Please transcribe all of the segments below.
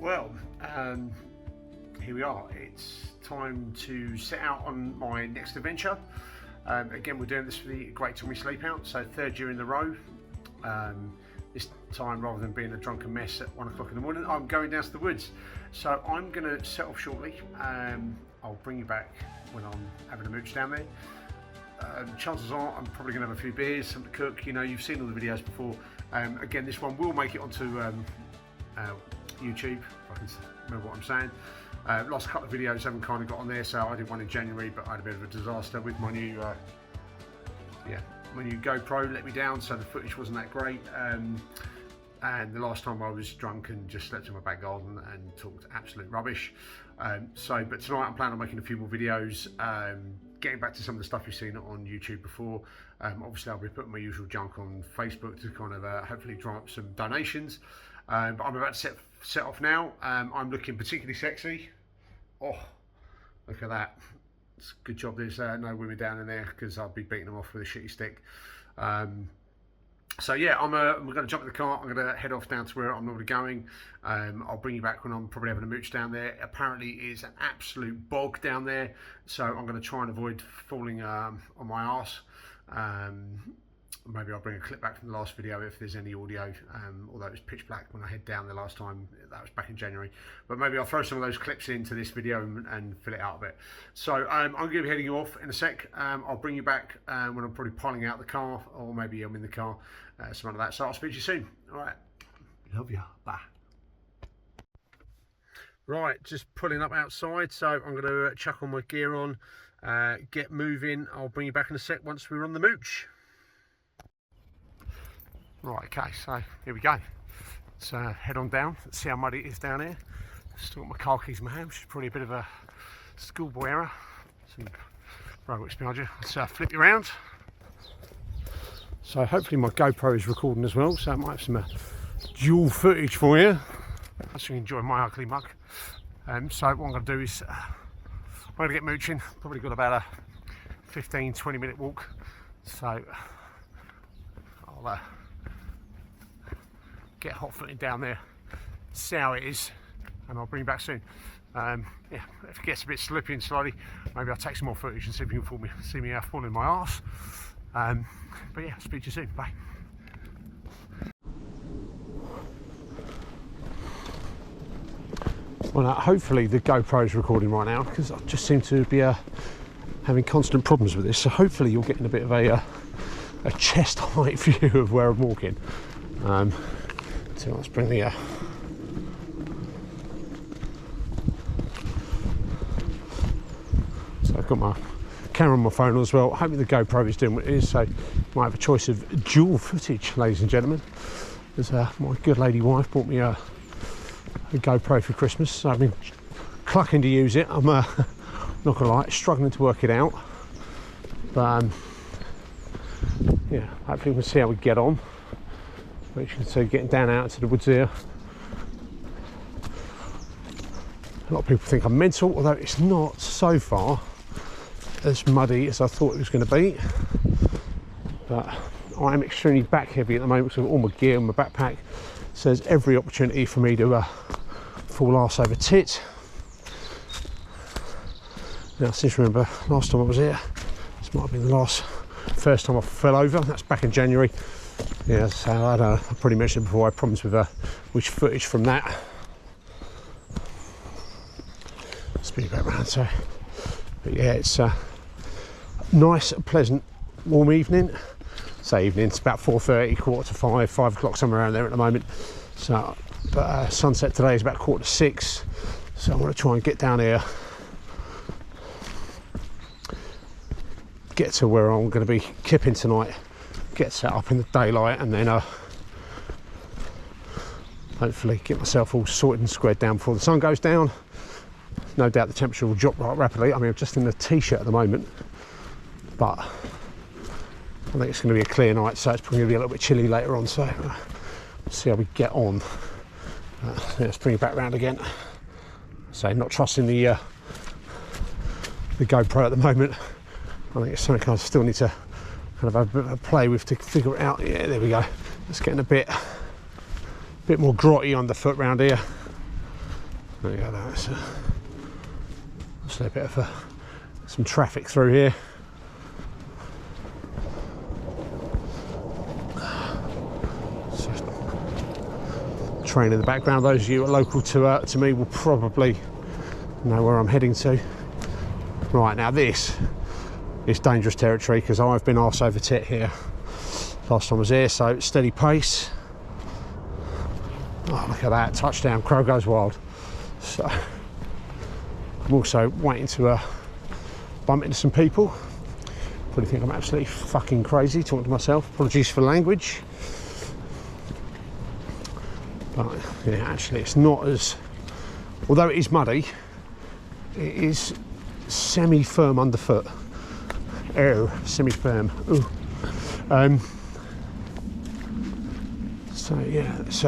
Well, here we are. It's time to set out on my next adventure. Again, we're doing this for the Great Tommy Sleep Out, so third year in a row. This time, rather than being a drunken mess at 1 o'clock in the morning, I'm going down to the woods. So I'm going to set off shortly. I'll bring you back when I'm having a mooch down there. Chances are I'm probably going to have a few beers, something to cook. You know, you've seen all the videos before. Again, this one will make it onto YouTube, if I can remember what I'm saying. Last couple of videos haven't kind of got on there, so I did one in January, but I had a bit of a disaster with my new my new GoPro let me down, so the footage wasn't that great. And the last time I was drunk and just slept in my back garden and talked absolute rubbish. But tonight I'm planning on making a few more videos, getting back to some of the stuff you've seen on YouTube before. Obviously I'll be putting my usual junk on Facebook to kind of hopefully drum up some donations. But I'm about to set off now. I'm looking particularly sexy. Oh, look at that. It's a good job there's no women down in there, because I'll be beating them off with a shitty stick. So yeah, I'm going to jump in the car. I'm going to head off down to where I'm normally going. I'll bring you back when I'm probably having a mooch down there. Apparently it's an absolute bog down there, so I'm going to try and avoid falling on my arse. Maybe I'll bring a clip back from the last video if there's any audio, although it was pitch black when I head down the last time. That was back in January, but maybe I'll throw some of those clips into this video and fill it out a bit. So I'm going to be heading off in a sec. I'll bring you back when I'm probably piling out the car, or maybe I'm in the car, something like that. So I'll speak to you soon. All right, love you, bye. Right, just pulling up outside, so I'm going to chuck all my gear on, get moving. I'll bring you back in a sec once we're on the mooch. Right, okay, so here we go. Let's head on down. Let's see how muddy it is down here. Still got my car keys in my hand, which is probably a bit of a schoolboy error. Some roadworks behind you. Let's flip you around. So hopefully my GoPro is recording as well, so I might have some dual footage for you. I should enjoy my ugly mug. So what I'm going to do is I'm going to get mooching. Probably got about a 15-20 minute walk. So I'll get hot footing down there, see how it is, and I'll bring you back soon. Yeah, if it gets a bit slippy and slidey, maybe I'll take some more footage and see if you can see me falling my arse. But yeah, speak to you soon. Bye. Well, hopefully the GoPro is recording right now, because I just seem to be having constant problems with this. So hopefully you're getting a bit of a chest height view of where I'm walking. So let's bring the so I've got my camera on my phone as well. Hopefully the GoPro is doing what it is, so might have a choice of dual footage, ladies and gentlemen. As my good lady wife bought me a GoPro for Christmas, so I've been clucking to use it. I'm not gonna lie, struggling to work it out, but yeah, hopefully we'll see how we get on. But you can see getting down out into the woods here. A lot of people think I'm mental, although it's not so far as muddy as I thought it was going to be. But I am extremely back heavy at the moment, so all my gear and my backpack. So there's every opportunity for me to fall arse over tit. Now, since remember last time I was here, this might have been the first time I fell over. That's back in January. Yeah, so I probably mentioned before, I had problems with which footage from that. Speed back round, so. But yeah, it's a nice, pleasant, warm evening. Say evening, it's about 4:30, 4:45, 5 o'clock, somewhere around there at the moment. So, but sunset today is about 5:45. So I want to try and get down here, get to where I'm going to be kipping tonight. Get set up in the daylight, and then hopefully get myself all sorted and squared down before the sun goes down. No doubt the temperature will drop right rapidly. I mean, I'm just in a t-shirt at the moment, but I think it's going to be a clear night, so it's probably going to be a little bit chilly later on. So see how we get on. Let's bring it back round again. So not trusting the GoPro at the moment. I think it's something I still need to kind of have a bit of a play with to figure it out. Yeah, there we go. It's getting a bit more grotty underfoot round here. There you go, that's a bit of some traffic through here. Train in the background. Those of you who are local to me will probably know where I'm heading to. Right, now this is dangerous territory because I've been arse over tit here last time I was here, so steady pace. Oh, look at that, touchdown, crow goes wild. So I'm also waiting to bump into some people. Probably think I'm absolutely fucking crazy talking to myself. Apologies for language. But yeah, actually it's not as, although it is muddy, it is semi-firm underfoot. Oh, semi-firm. Ooh. So yeah, it's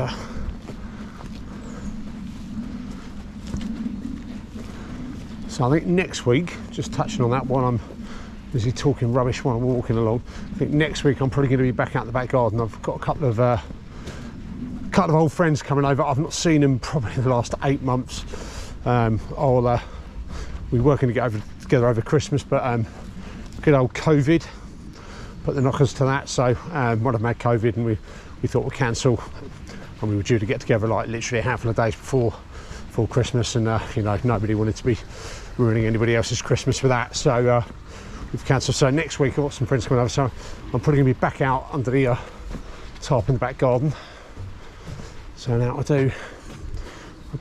so I think next week, just touching on that while I'm busy talking rubbish while I'm walking along, I think next week I'm probably going to be back out the back garden. I've got a couple of old friends coming over. I've not seen them probably the last 8 months. We're working to get together over Christmas, but good old COVID put the knockers to that. So when I've had COVID and we thought we'd cancel, and we were due to get together like literally a handful of days before Christmas, and you know, nobody wanted to be ruining anybody else's Christmas with that, so we've cancelled. So next week I've got some friends coming over, so I'm probably going to be back out under the tarp in the back garden. So now I do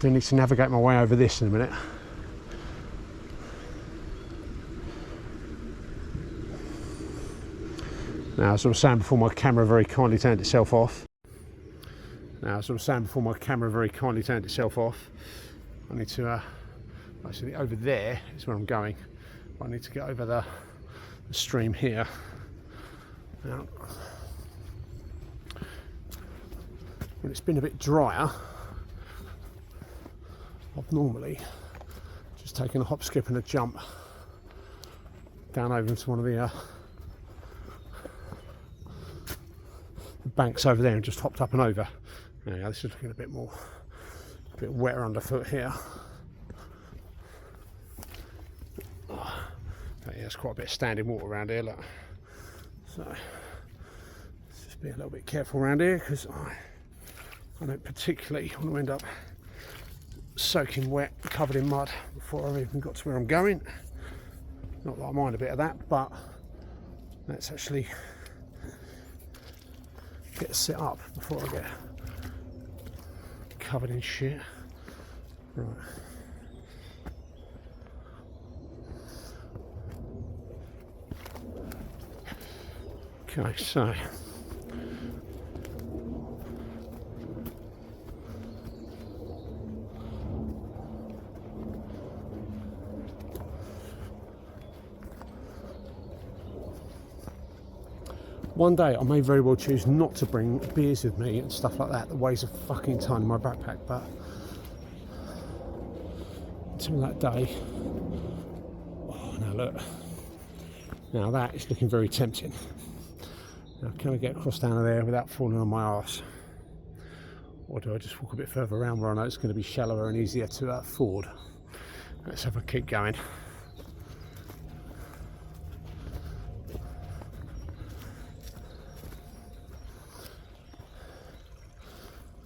need to navigate my way over this in a minute. Now, as I was saying before, my camera very kindly turned itself off. I need to, actually over there is where I'm going. I need to get over the stream here. Now, when it's been a bit drier, I've normally just taken a hop, skip and a jump down over into one of the banks over there and just hopped up and over. Now this is looking a bit wetter underfoot here. Oh, yeah, there's quite a bit of standing water around here, look. So let's just be a little bit careful around here, because I don't particularly want to end up soaking wet, covered in mud before I've even got to where I'm going. Not that I mind a bit of that, but let's actually get set up before I get covered in shit. Right. Okay, so one day I may very well choose not to bring beers with me and stuff like that. That weighs a fucking ton in my backpack, but until that day, oh, now look, now that is looking very tempting. Now, can I get across down there without falling on my arse? Or do I just walk a bit further around where I know it's going to be shallower and easier to ford? Let's have a keep going.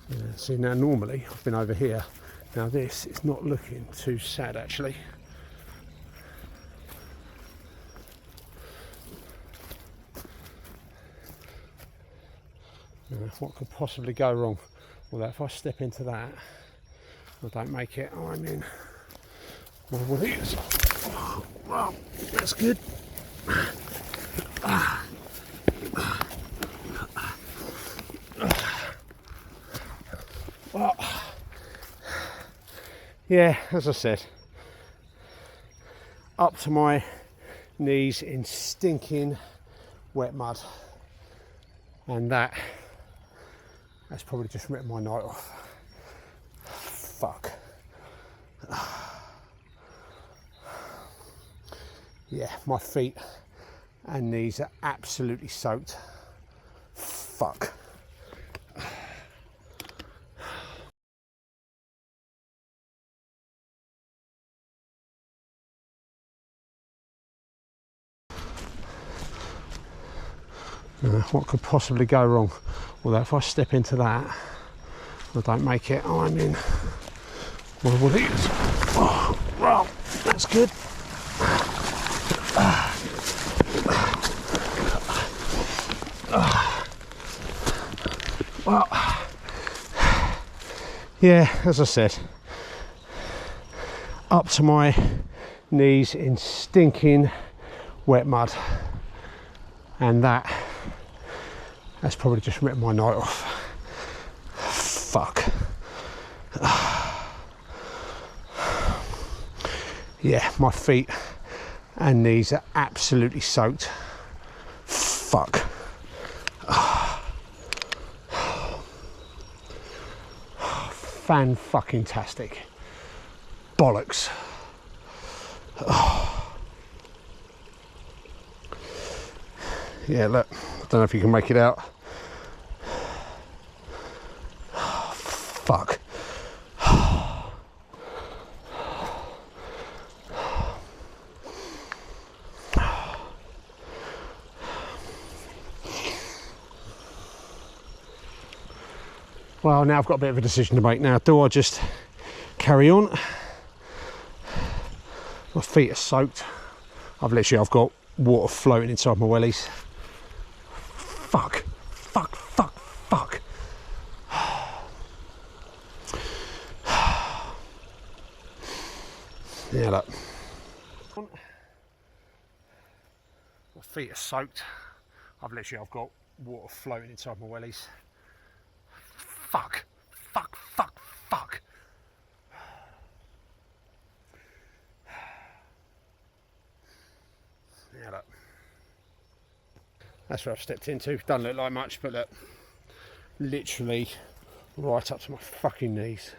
Yeah, see, now normally I've been over here. Now this is not looking too sad actually. What could possibly go wrong? Although if I step into that, I don't make it, I'm in my willies. Oh, well, that's good. Well, yeah, as I said, up to my knees in stinking wet mud, and that's probably just ripped my night off. Fuck. Yeah, my feet and knees are absolutely soaked. Fuck. What could possibly go wrong? Although if I step into that, I don't make it, I'm in my woolies. Oh, well, that's good. Well, yeah, as I said, up to my knees in stinking wet mud, and that's probably just ripped my night off. Fuck. Yeah, my feet and knees are absolutely soaked. Fuck. Fan-fucking-tastic. Bollocks. Yeah, look, I don't know if you can make it out. Fuck. Well, now I've got a bit of a decision to make now. Do I just carry on? My feet are soaked. I've got water floating inside my wellies. Fuck. Fuck, fuck, fuck. Yeah, look. My feet are soaked. I've got water floating inside my wellies. Fuck, fuck, fuck, fuck. Yeah, look. That's where I've stepped into. Doesn't look like much, but look, literally right up to my fucking knees.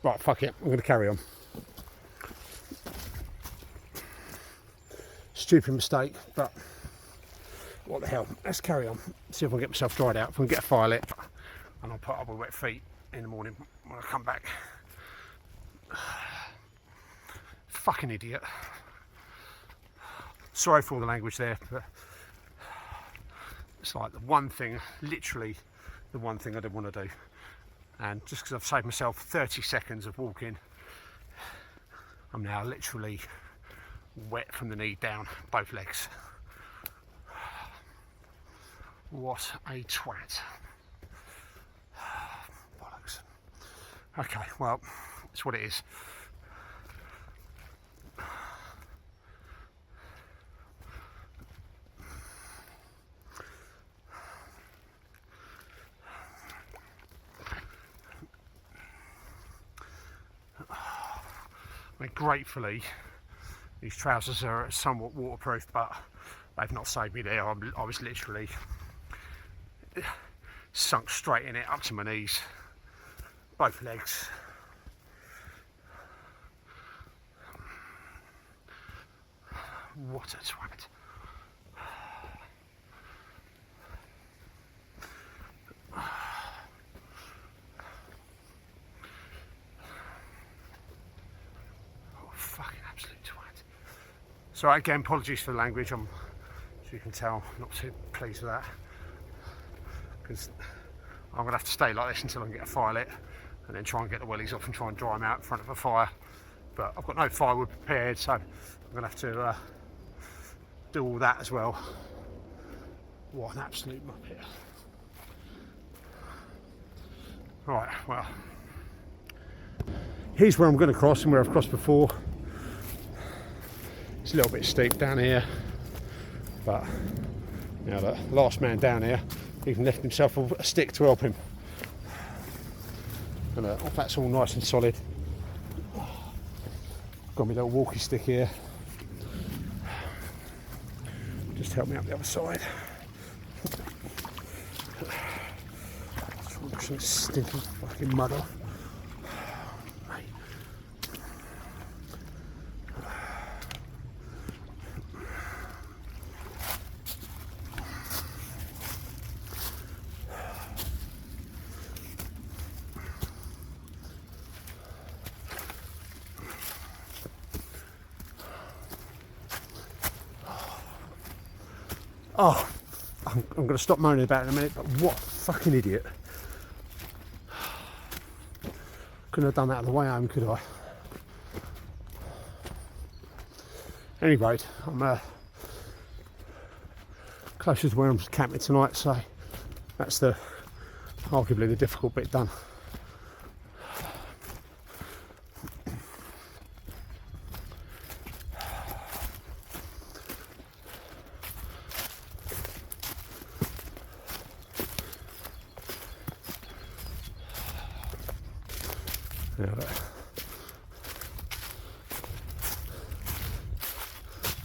Right, fuck it, I'm going to carry on. Stupid mistake, but what the hell, let's carry on. See if I can get myself dried out, if I can get a fire lit, and I'll put up with wet feet in the morning when I come back. Fucking idiot. Sorry for all the language there, but it's like the one thing, literally the one thing I didn't want to do. And just because I've saved myself 30 seconds of walking, I'm now literally wet from the knee down, both legs. What a twat. Bollocks. Okay, well, it's what it is. I mean, gratefully, these trousers are somewhat waterproof, but they've not saved me there. I was literally sunk straight in it, up to my knees, both legs. What a twat. So again, apologies for the language. I'm, as you can tell, not too pleased with that, because I'm going to have to stay like this until I can get a fire lit, and then try and get the wellies off and try and dry them out in front of a fire. But I've got no firewood prepared, so I'm going to have to do all that as well. What an absolute muppet. Right, well, here's where I'm going to cross, and where I've crossed before. It's a little bit steep down here, but now the last man down here even left himself a stick to help him, and that's all nice and solid. Got my little walkie stick here, just to help me up the other side. Try and push some stinking fucking mud off. Oh, I'm going to stop moaning about it in a minute, but what a fucking idiot. Couldn't have done that on the way home, could I? Anyway, I'm closer to where I'm camping tonight, so that's arguably the difficult bit done.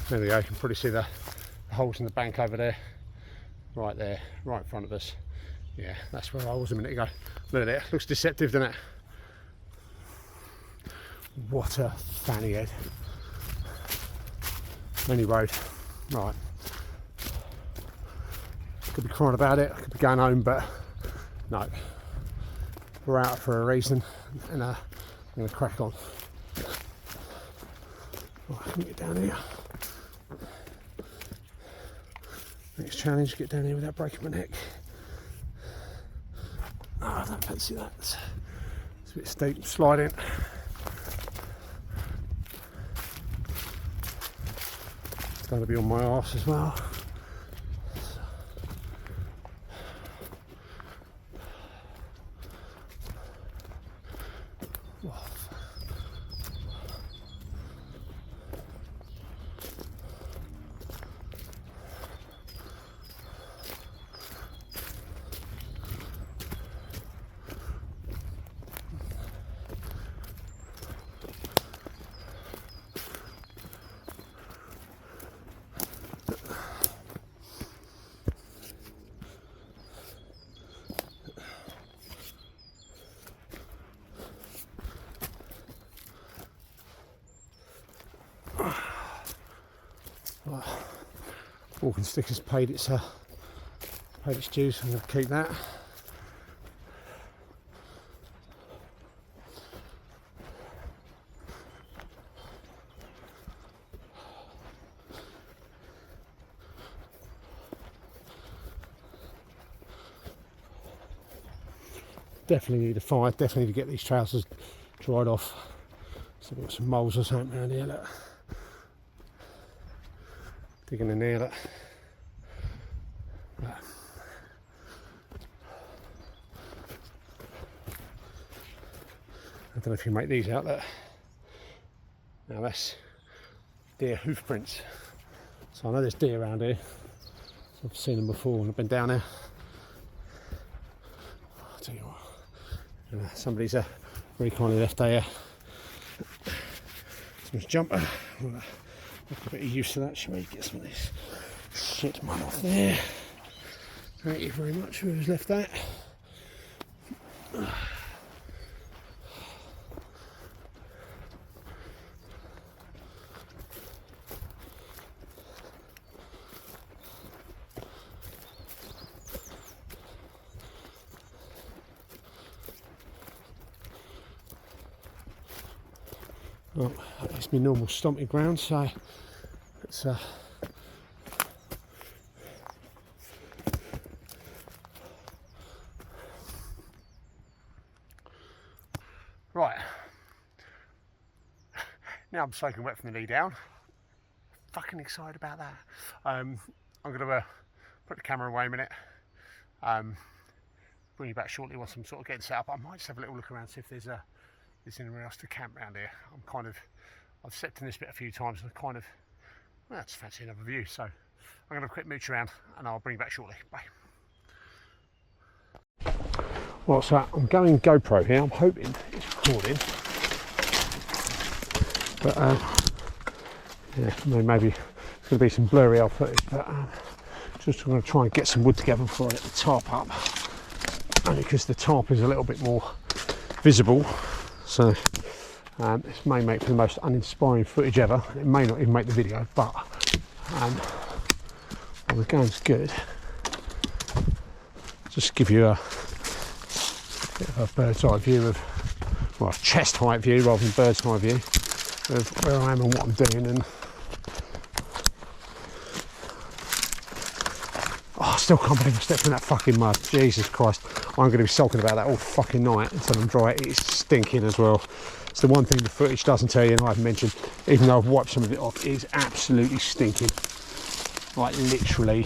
There we go, you can probably see the holes in the bank over there, right there, right in front of us. Yeah, that's where I was a minute ago. Look at it, looks deceptive, doesn't it? What a fanny head. Anyway, right. Could be crying about it, I could be going home, but no. We're out for a reason, and I'm going to crack on. Right, I can get down here. Next challenge, get down here without breaking my neck. Oh, I don't fancy that. It's a bit steep, sliding. It's going to be on my arse as well. Walking stick has paid its dues, so I'm going to keep that. Definitely need a fire, definitely need to get these trousers dried off. So we've got some moles or something around here, look. Digging in there, look. I don't know if you make these out, look. Now that's deer hoof prints. So I know there's deer around here. I've seen them before when I've been down there. I'll tell you what, somebody's very kindly left a jumper. I've got a bit of use of that, shall we? Get some of this shit mud off there. Thank you very much, whoever's left that. Well, it's my normal stomping ground, so it's right. Now I'm soaking wet from the knee down. Fucking excited about that. I'm going to put the camera away a minute. Bring you back shortly once I'm sort of getting set up. I might just have a little look around, see if there's anywhere else to camp around here. I've stepped in this bit a few times and I just fancy another view. So I'm going to quick mooch around and I'll bring you back shortly. Bye. Well, so I'm going GoPro here. I'm hoping it's recording. But yeah, maybe it's going to be some blurry old footage. But just going to try and get some wood together before I get the tarp up. Only because the tarp is a little bit more visible. So this may make for the most uninspiring footage ever. It may not even make the video, but well, the game's good. Just give you a bit of a bird's eye view of, well, chest height view rather than bird's eye view of where I am and what I'm doing. And still can't believe I stepped in that fucking mud. Jesus Christ. I'm going to be sulking about that all fucking night until I'm dry. It's stinking as well. It's the one thing the footage doesn't tell you, and I've mentioned, even though I've wiped some of it off, it is absolutely stinking. Like literally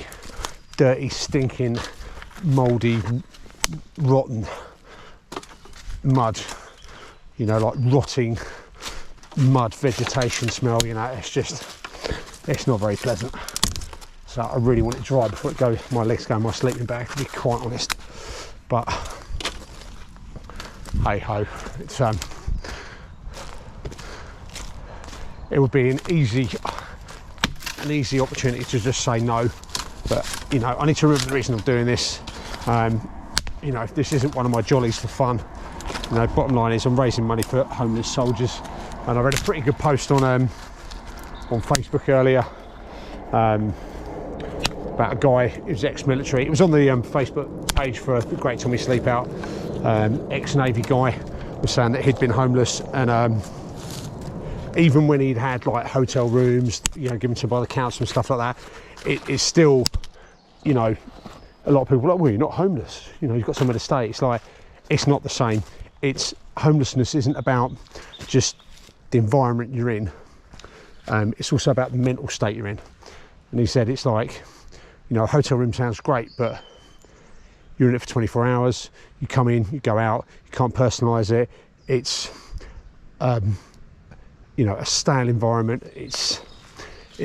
dirty, stinking, mouldy, rotten mud. You know, like rotting mud vegetation smell, you know, it's not very pleasant. So I really want it dry before my legs go in my sleeping bag, to be quite honest. But hey ho, it's it would be an easy opportunity to just say no, but you know, I need to remember the reason I'm doing this. You know, if this isn't one of my jollies for fun, you know, bottom line is I'm raising money for homeless soldiers. And I read a pretty good post on Facebook earlier about a guy who's ex-military. It was on the Facebook page for the Great Tommy Sleepout. Ex-Navy guy was saying that he'd been homeless, and even when he'd had like hotel rooms, you know, given to him by the council and stuff like that, it is still, you know, a lot of people are like, well, you're not homeless, you know, you've got somewhere to stay. It's like, it's not the same. It's homelessness isn't about just the environment you're in. It's also about the mental state you're in. And he said it's like, you know, a hotel room sounds great, but you're in it for 24 hours. You come in, you go out, you can't personalise it. It's, you know, a stale environment. It's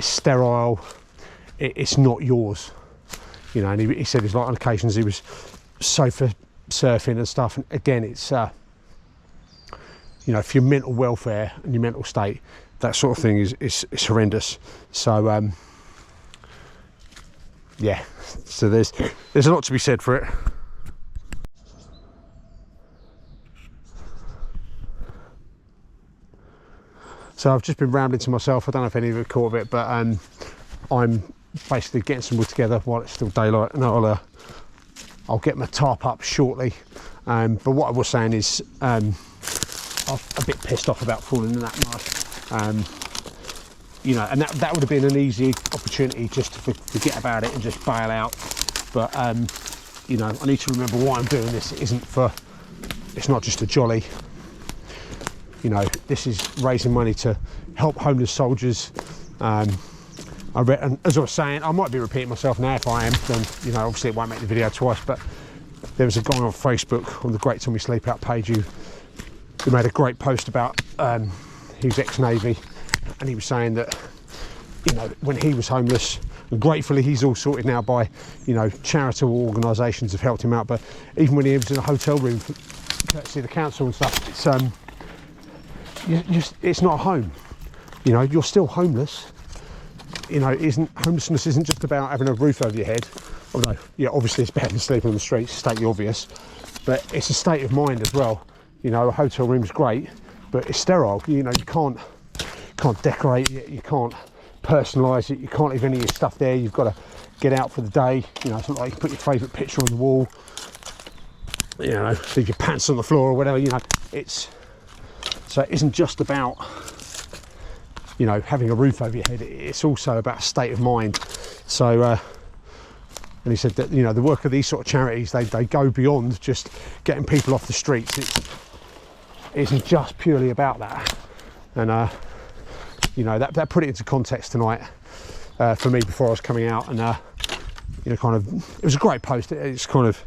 sterile. It's not yours. You know, and he said it's like on occasions he was sofa surfing and stuff. And again, it's, you know, for your mental welfare and your mental state, that sort of thing is horrendous. So, yeah, so there's a lot to be said for it. So I've just been rambling to myself. I don't know if any of you caught of it, but I'm basically getting some wood together while it's still daylight, and I'll get my tarp up shortly. But what I was saying is, I'm a bit pissed off about falling in that mud. You know, and that would have been an easy opportunity just to forget about it and just bail out. But you know, I need to remember why I'm doing this. It's not just a jolly. You know, this is raising money to help homeless soldiers. And as I was saying, I might be repeating myself now. If I am, then you know, obviously it won't make the video twice. But there was a guy on Facebook on the Great Tommy Sleepout page who made a great post about his ex-Navy, and he was saying that, you know, when he was homeless, and gratefully he's all sorted now by, you know, charitable organisations have helped him out, but even when he was in a hotel room, courtesy of the council and stuff, it's not a home. You know, you're still homeless. You know, homelessness isn't just about having a roof over your head. Although, yeah, obviously it's better than sleeping on the streets, state the obvious, but it's a state of mind as well. You know, a hotel room's great, but it's sterile. You know, you can't decorate it, you can't personalise it, you can't leave any of your stuff there. You've got to get out for the day. You know, it's not like you can put your favourite picture on the wall, you know, leave your pants on the floor or whatever. You know, so it isn't just about, you know, having a roof over your head. It's also about a state of mind. So and he said that, you know, the work of these sort of charities, they go beyond just getting people off the streets. It isn't just purely about that. And you know, that put it into context tonight for me before I was coming out. And you know, kind of, it was a great post. It's kind of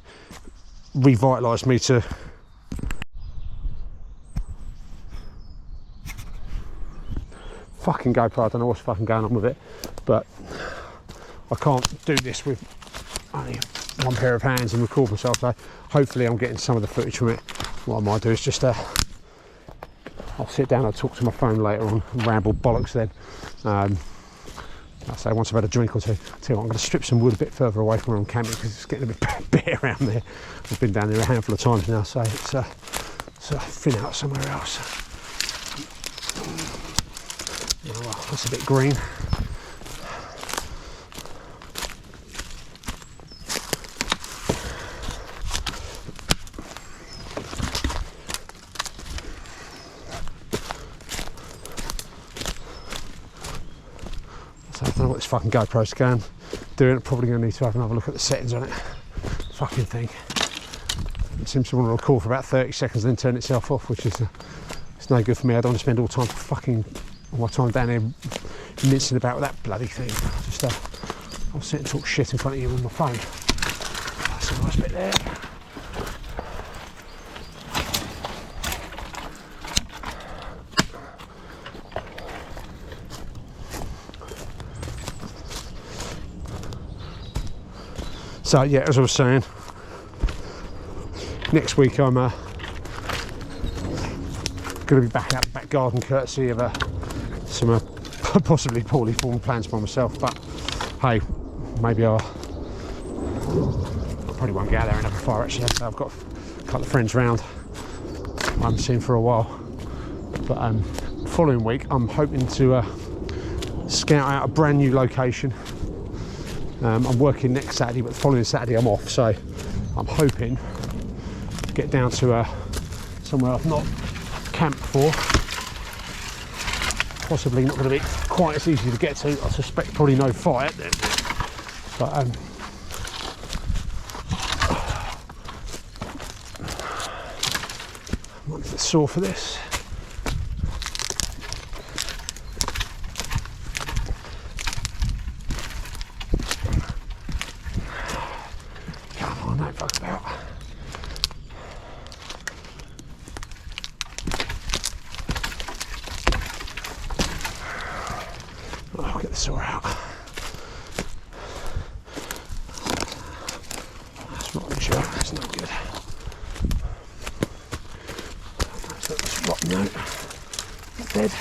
revitalised me to fucking GoPro. I don't know what's fucking going on with it, but I can't do this with only one pair of hands and record myself. So hopefully I'm getting some of the footage from it. What I might do is just I'll sit down and talk to my phone later on and ramble bollocks then. I'll say once I've had a drink or two. Tell you what, I'm going to strip some wood a bit further away from where I'm camping because it's getting a bit bare around there. I've been down there a handful of times now, so it's thin out somewhere else. Oh, well, that's a bit green. So I don't know what this fucking GoPro's going. doing it. Probably going to need to have another look at the settings on it. Fucking thing. It seems to want to record for about 30 seconds and then turn itself off, which is it's no good for me. I don't want to spend all my time down here mincing about with that bloody thing. I'll sit and talk shit in front of you on my phone. That's a nice bit there. So yeah, as I was saying, next week I'm going to be back out the back garden, courtesy of some possibly poorly formed plans by myself. But hey, maybe I probably won't get out there and have a fire. Actually, I've got a couple of friends round I haven't seen for a while. But the following week I'm hoping to scout out a brand new location. I'm working next Saturday, but the following Saturday I'm off, so I'm hoping to get down to somewhere I've not camped before. Possibly not going to be quite as easy to get to. I suspect probably no fire, but I'm a bit sore for this. Sore out. That's not sure. That's not good. That's rotten out. Dead.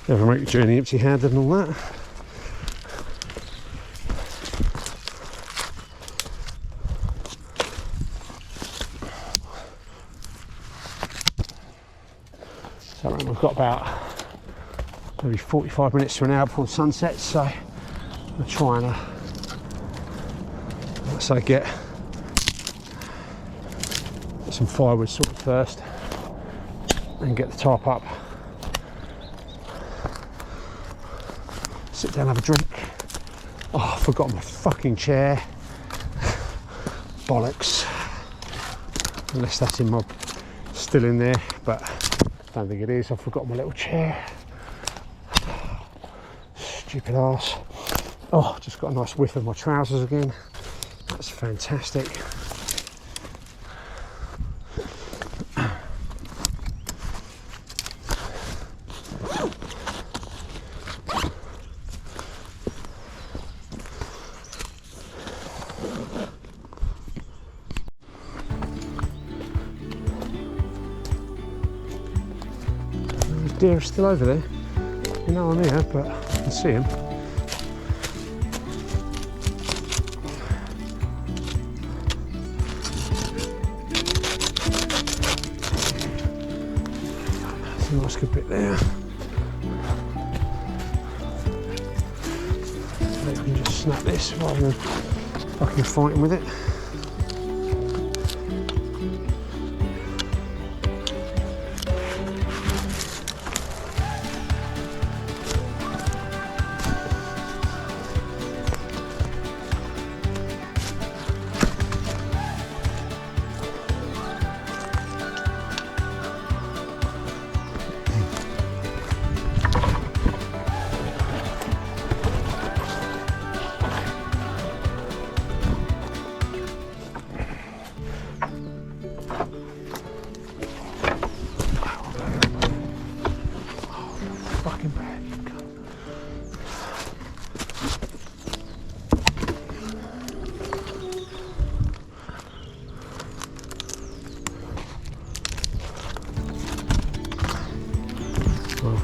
Never make your journey empty-handed and all that. So we've got about maybe 45 minutes to an hour before sunset, so I'm trying to, let's say, get some firewood sorted first and get the tarp up. Sit down, have a drink. Oh, I forgot my fucking chair. Bollocks. Unless that's still in there, but I don't think it is. I've forgotten my little chair. Stupid arse. Oh, just got a nice whiff of my trousers again. That's fantastic. Deer is still over there. You know I'm here, but I can see him. That's a nice good bit there. Maybe I can just snap this rather than fucking fighting with it.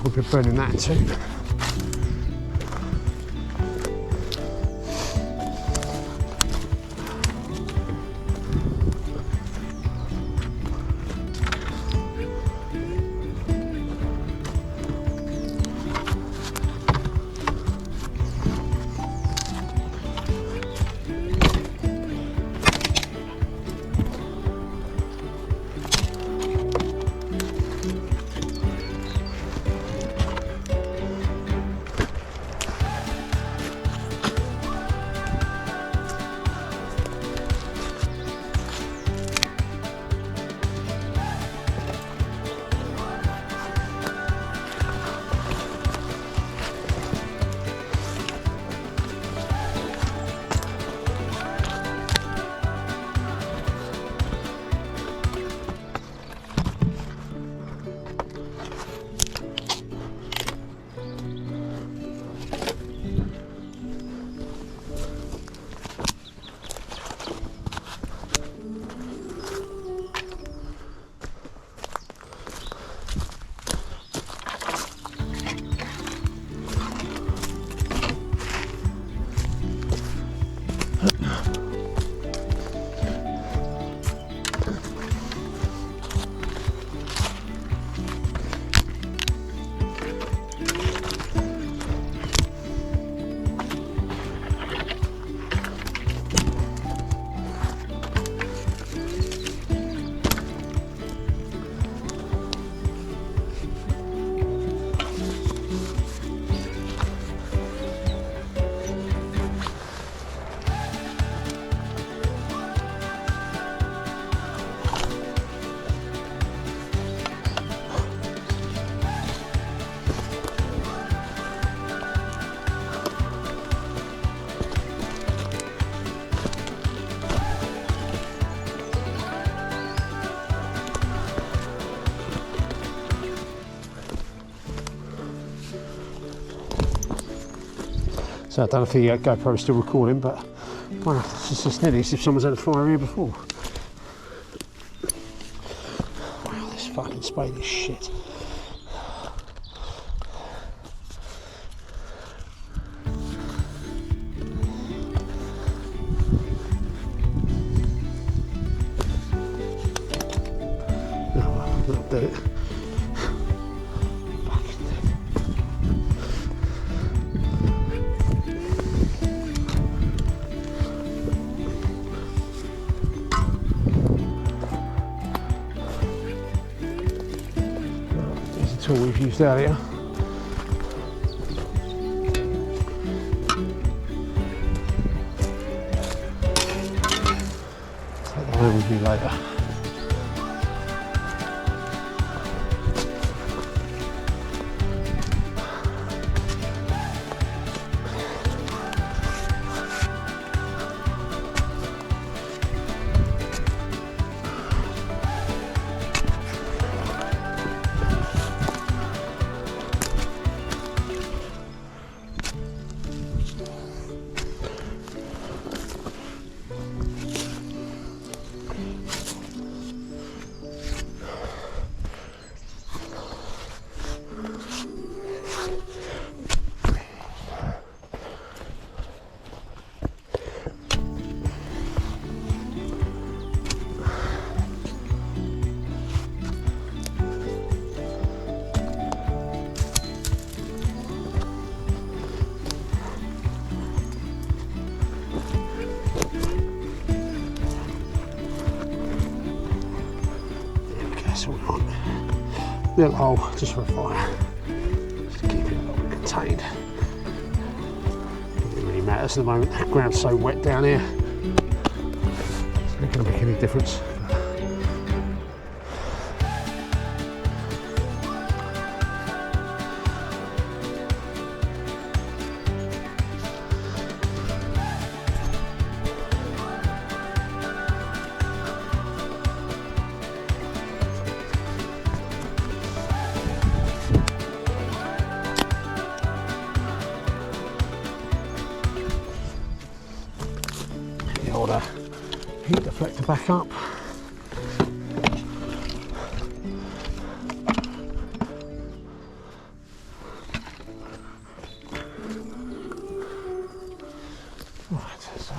We'll be burning that too. So I don't know if the GoPro is still recording, but wow, it's just nearly as if someone's had a fire here before. Wow, this fucking spade is shit. That'll do it. There's a tool we've used earlier. Take that home with me later. Little hole just for a fire, just to keep it a little bit contained. Doesn't really matters at the moment, the ground's so wet down here, it's not going to make any difference. Heat deflector back up. Right, so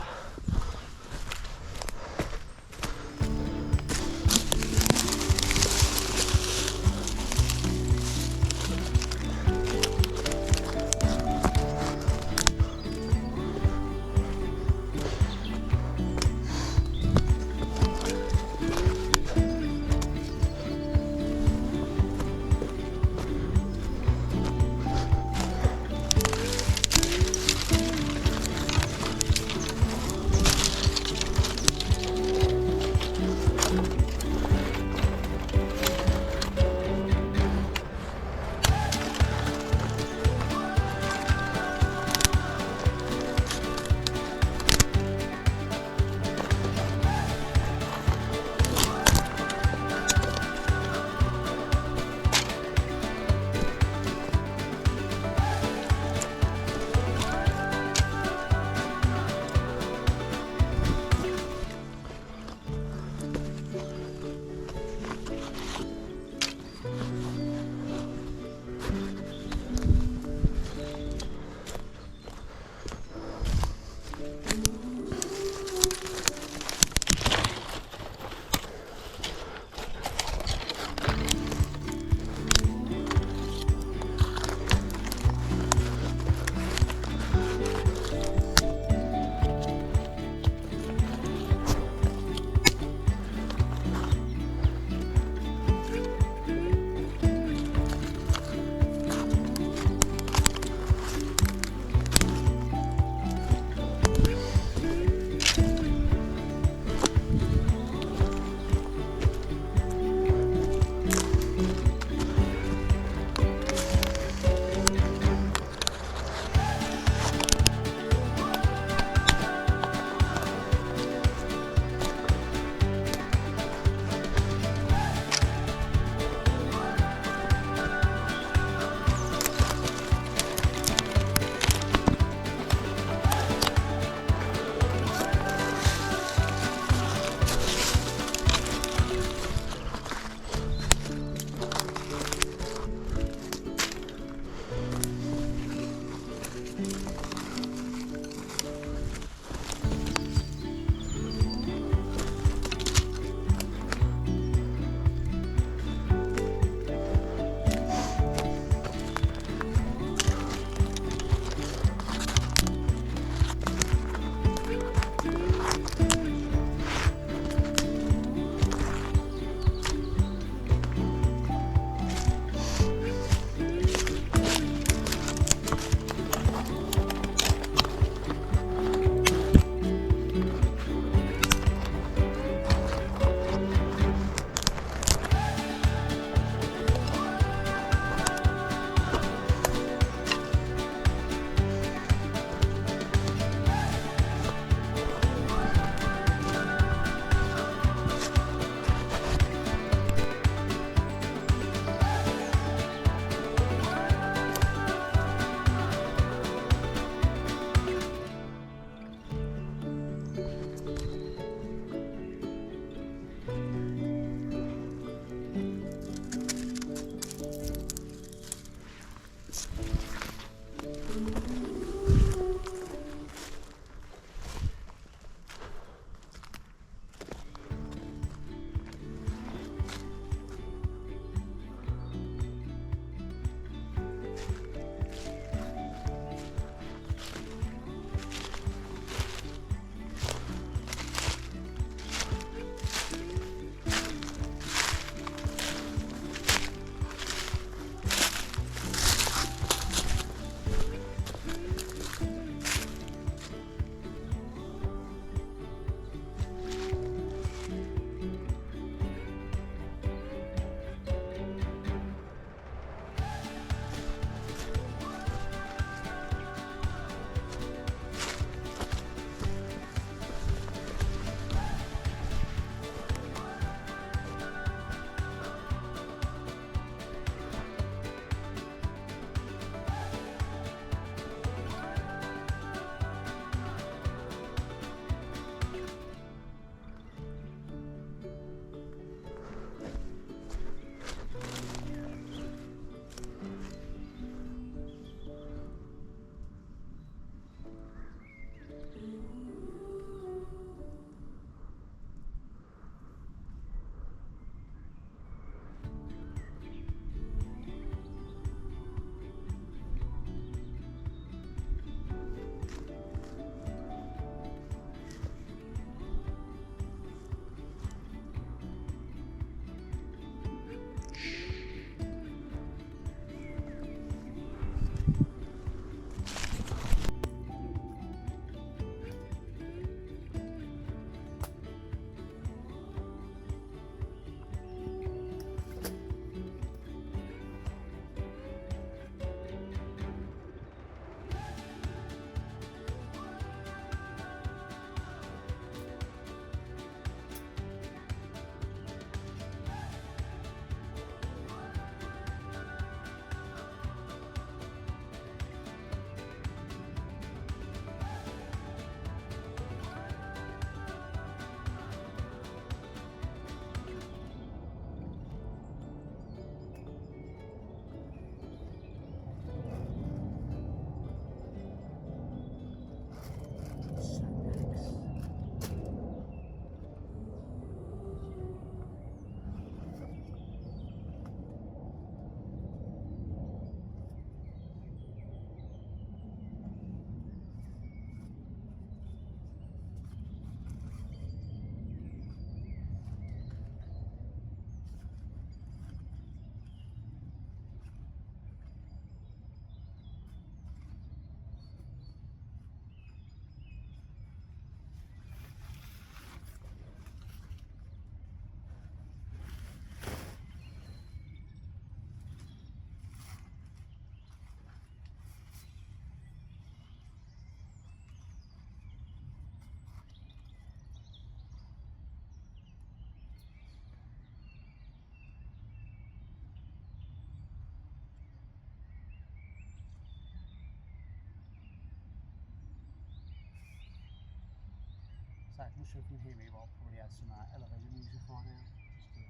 So I'm not sure if you can hear me, but I'll probably add some elevator music right now just to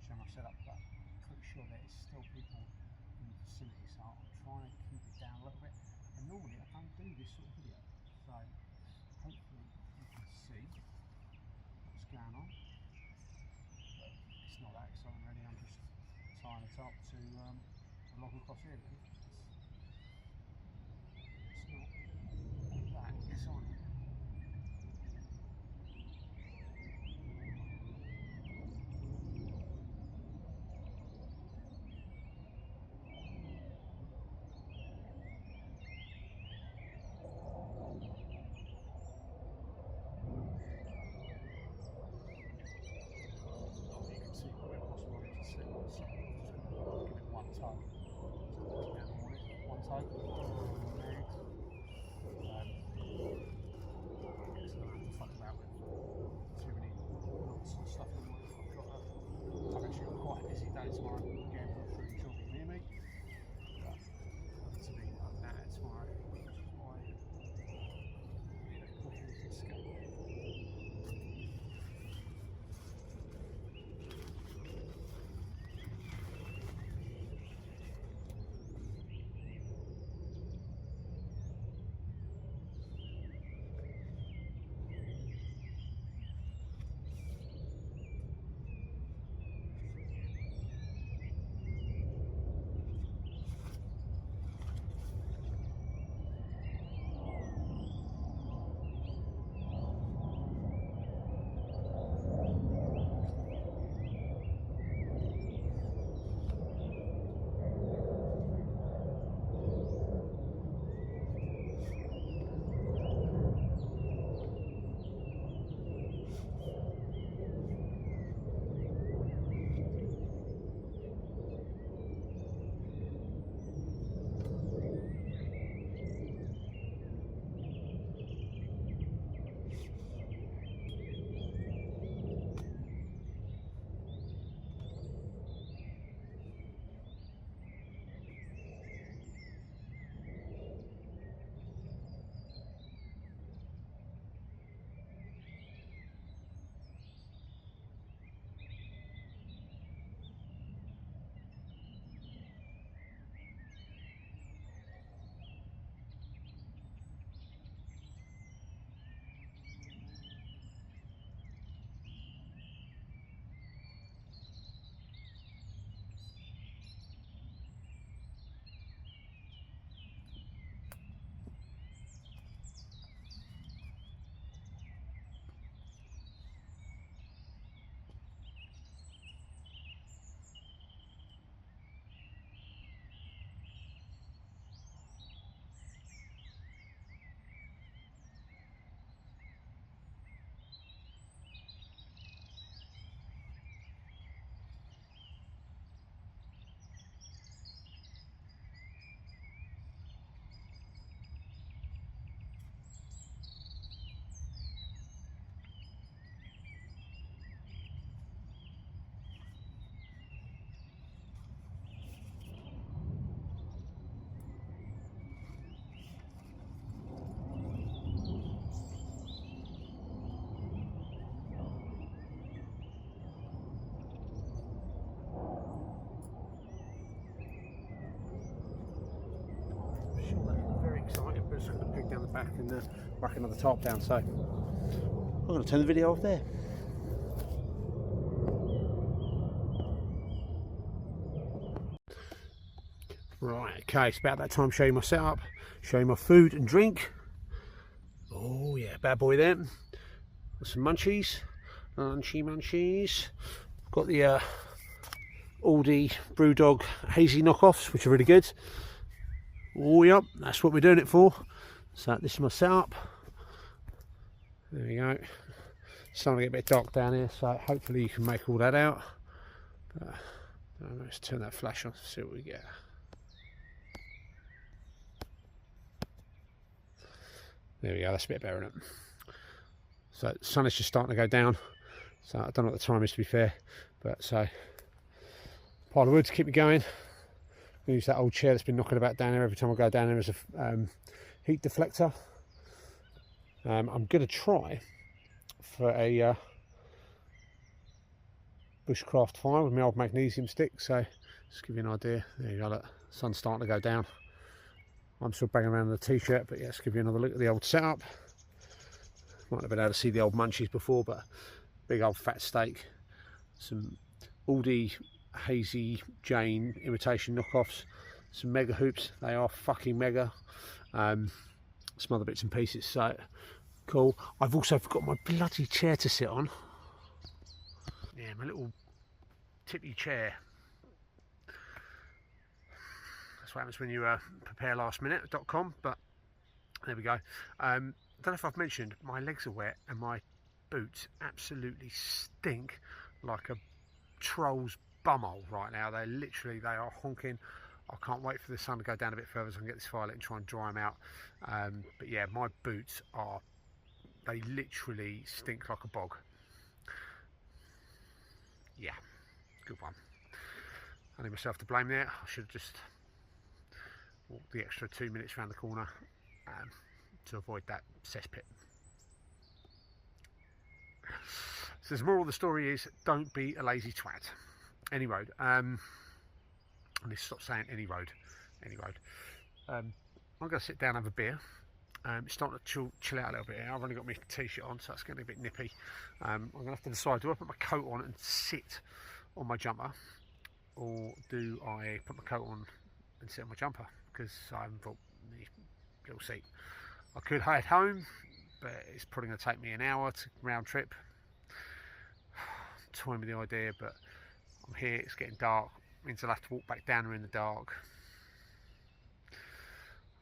show my setup, but I'm pretty sure there's still people in the vicinity, so I'm trying to keep it down a little bit. And normally I don't do this sort of video, so hopefully you can see what's going on. But it's not that exciting really, I'm just tying it up to log across here really. It's not that exciting. Excited, but it's going to peg down the back and whack another top down, so I'm going to turn the video off there. Right, okay, it's about that time to show you my setup, show you my food and drink. Oh yeah, bad boy there. Got some munchies, munchies. Got the Aldi Brewdog hazy knockoffs, which are really good. Oh yep, that's what we're doing it for. So this is my setup. There we go. It's starting to get a bit dark down here, so hopefully you can make all that out. But, let's turn that flash on, see what we get. There we go, that's a bit better, isn't it? So the sun is just starting to go down. So I don't know what the time is, to be fair. But so, pile of wood to keep me going. Use that old chair that's been knocking about down there every time I go down there as a heat deflector. I'm going to try for a bushcraft fire with my old magnesium stick. So just give you an idea. There you go, look, sun's starting to go down. I'm still banging around in the t-shirt, but yeah, let's give you another look at the old setup. Might have been able to see the old munchies before, but big old fat steak, some Aldi Hazy Jane imitation knockoffs, some mega hoops. They are fucking mega. Some other bits and pieces. So cool. I've also got my bloody chair to sit on. Yeah, my little tippy chair. That's what happens when you prepare lastminute.com. But there we go. I don't know if I've mentioned, my legs are wet and my boots absolutely stink like a troll's bumhole right now. They are honking. I can't wait for the sun to go down a bit further so I can get this fire lit and try and dry them out. But yeah, my boots they literally stink like a bog. Yeah, good one. I need myself to blame there. I should have just walked the extra 2 minutes around the corner to avoid that cesspit. So the moral of the story is, don't be a lazy twat. Any road. I need to stop saying any road. Any road. I'm going to sit down and have a beer. It's starting to chill out a little bit here. I've only got my t-shirt on, so it's getting a bit nippy. I'm going to have to decide, do I put my coat on and sit on my jumper, or do I put my coat on and sit on my jumper? Because I haven't bought the little seat. I could head home, but it's probably going to take me an hour to round trip. Toying with the idea, but I'm here, it's getting dark. It means I'll have to walk back down there in the dark.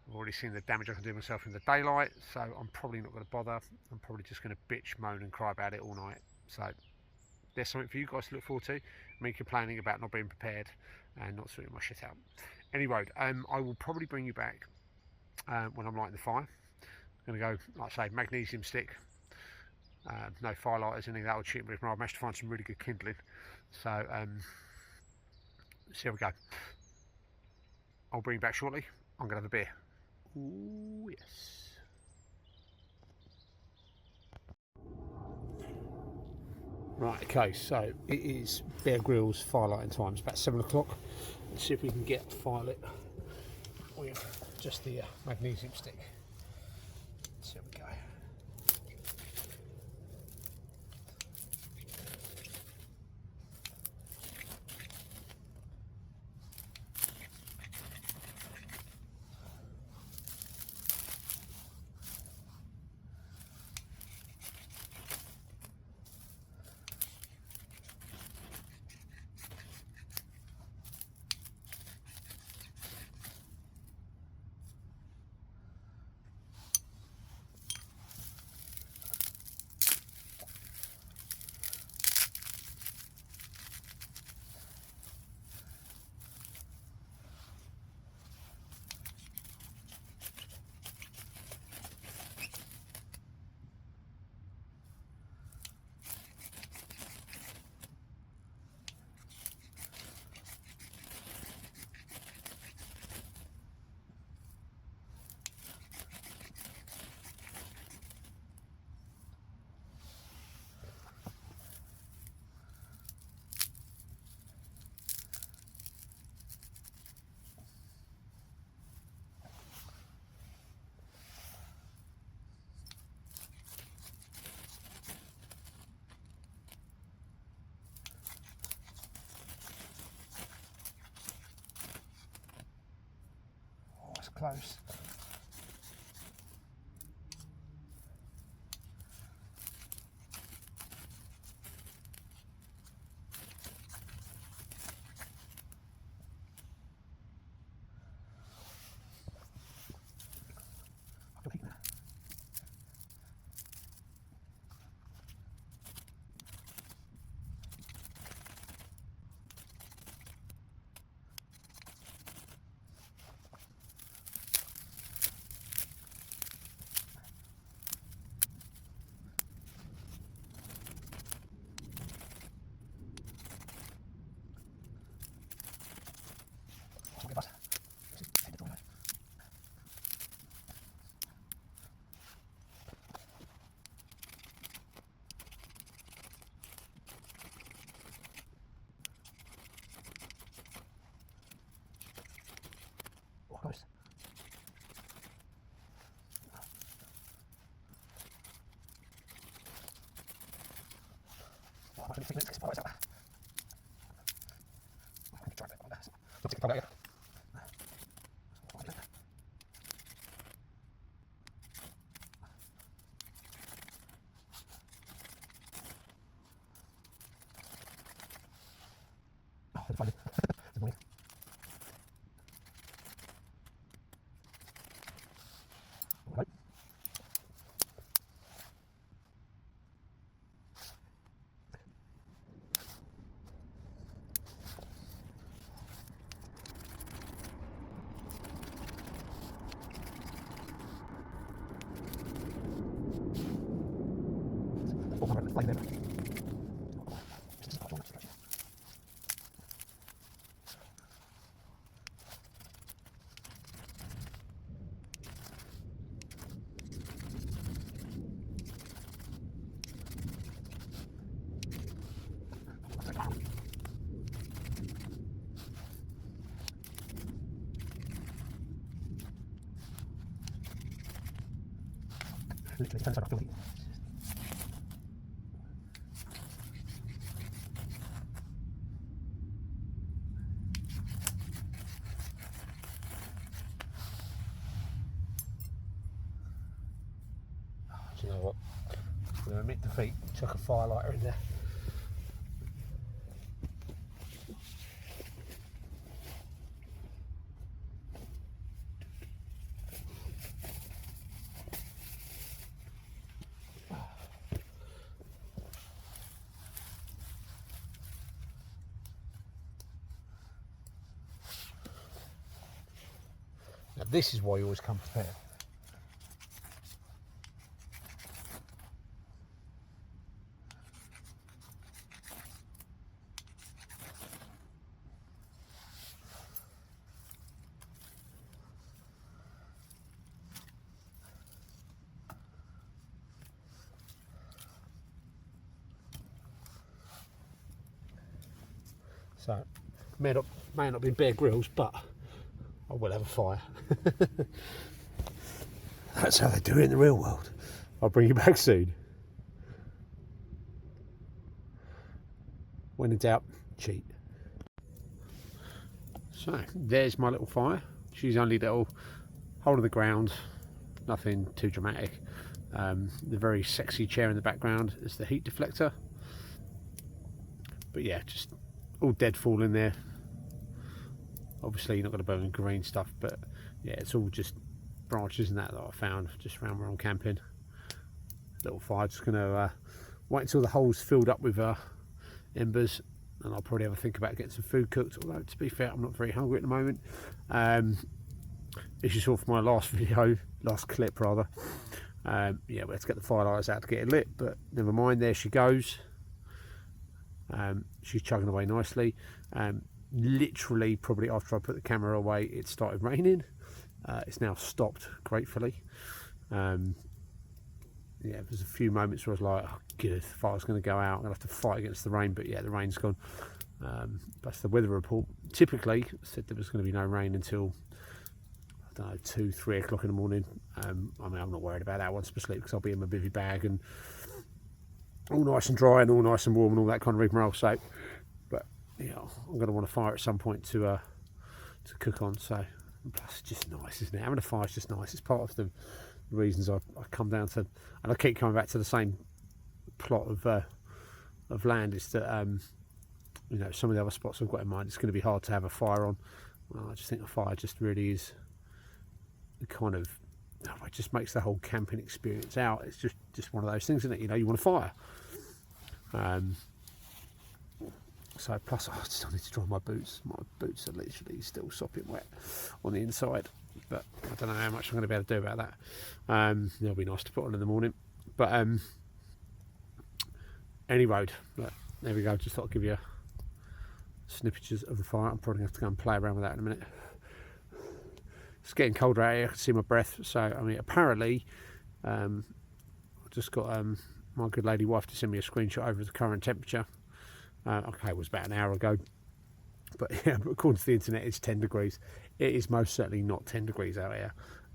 I've already seen the damage I can do myself in the daylight, so I'm probably not going to bother. I'm probably just going to bitch, moan and cry about it all night. So there's something for you guys to look forward to. Me complaining about not being prepared and not sorting my shit out. Anyway, I will probably bring you back when I'm lighting the fire. I'm going to go, like I say, magnesium stick. No firelighters, anything that would cheat me. I've managed to find some really good kindling. So see how we go. I'll bring you back shortly. I'm going to have a beer. Ooh, yes. Right, okay, so it is Bear Grylls firelighting time. It's about 7 o'clock. Let's see if we can get fire lit with just the magnesium stick. So here we go. Close. Literally, turn the side off, do you know what? I'm going to admit defeat, chuck a firelighter in there. Now this is why you always come prepared. So, may not be Bear Grylls, but I will have a fire. That's how they do it in the real world. I'll bring you back soon. When in doubt, cheat. So, there's my little fire. She's only a little hole in the ground, nothing too dramatic. The very sexy chair in the background is the heat deflector. But yeah, just all deadfall in there. Obviously you're not going to burn green stuff, but yeah, it's all just branches and that I found just around where I'm camping. Little fire, just going to wait until the hole's filled up with embers, and I'll probably have a think about getting some food cooked, although to be fair I'm not very hungry at the moment. As you saw from my last clip rather, yeah, we had to get the firelighters out to get it lit, but never mind, there she goes. She's chugging away nicely. Literally probably after I put the camera away it started raining. It's now stopped gratefully. Yeah, there's a few moments where I was like, oh good, the fire's going to go out, I'm going to have to fight against the rain, but yeah, the rain's gone. That's the weather report. Typically said there was going to be no rain until, I don't know, 2-3 o'clock in the morning. I mean, I'm not worried about that once I sleep, because I'll be in my bivvy bag and all nice and dry and all nice and warm and all that kind of rigmarole. So, but yeah, I'm going to want a fire at some point to cook on. So, and plus it's just nice, isn't it? Having a fire is just nice. It's part of the reasons I come down to, and I keep coming back to the same plot of land. Is that you know, some of the other spots I've got in mind, it's going to be hard to have a fire on. Well, I just think a fire just really is kind of, it just makes the whole camping experience out. It's just one of those things, isn't it? You know, you want a fire. So plus I still need to dry my boots. My boots are literally still sopping wet on the inside, but I don't know how much I'm going to be able to do about that. They'll be nice to put on in the morning. But any road, look, there we go. Just thought I'd give you snippages of the fire. I'm probably going to have to go and play around with that in a minute. It's getting colder out here. I can see my breath. So I mean, apparently I just got my good lady wife to send me a screenshot over the current temperature. Okay, it was about an hour ago, but yeah, according to the internet it's 10 degrees. It is most certainly not 10 degrees out here.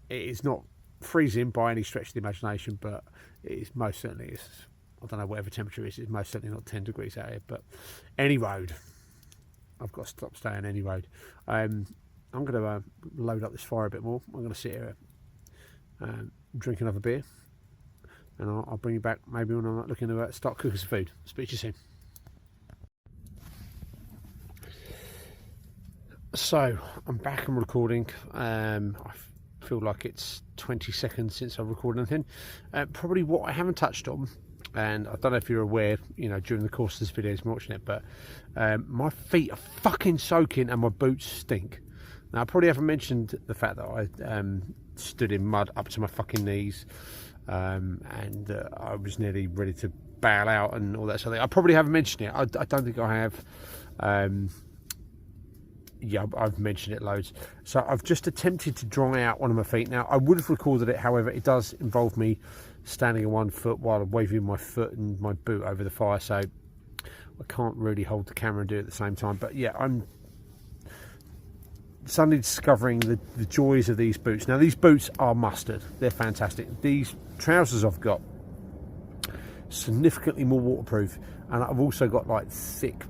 It is not freezing by any stretch of the imagination, but it is most certainly, I don't know whatever temperature it is. It's most certainly not 10 degrees out here. But any road, I've got to stop staying any road. I'm going to load up this fire a bit more. I'm going to sit here, drink another beer, and I'll bring you back maybe when I'm looking to start cooking some food. Speak to you soon. So I'm back and recording. I feel like it's 20 seconds since I've recorded anything. Probably what I haven't touched on, and I don't know if you're aware, you know, during the course of this video, as I'm watching it, but my feet are fucking soaking and my boots stink. Now I probably haven't mentioned the fact that I stood in mud up to my fucking knees, and I was nearly ready to bail out and all that sort of thing. I probably haven't mentioned it. I don't think I have. Yeah, I've mentioned it loads. So I've just attempted to dry out one of my feet. Now I would have recorded it, however it does involve me standing on one foot while waving my foot and my boot over the fire, so I can't really hold the camera and do it at the same time. But yeah, I'm suddenly discovering the joys of these boots. Now these boots are mustard. They're fantastic. These trousers I've got significantly more waterproof, and I've also got like thick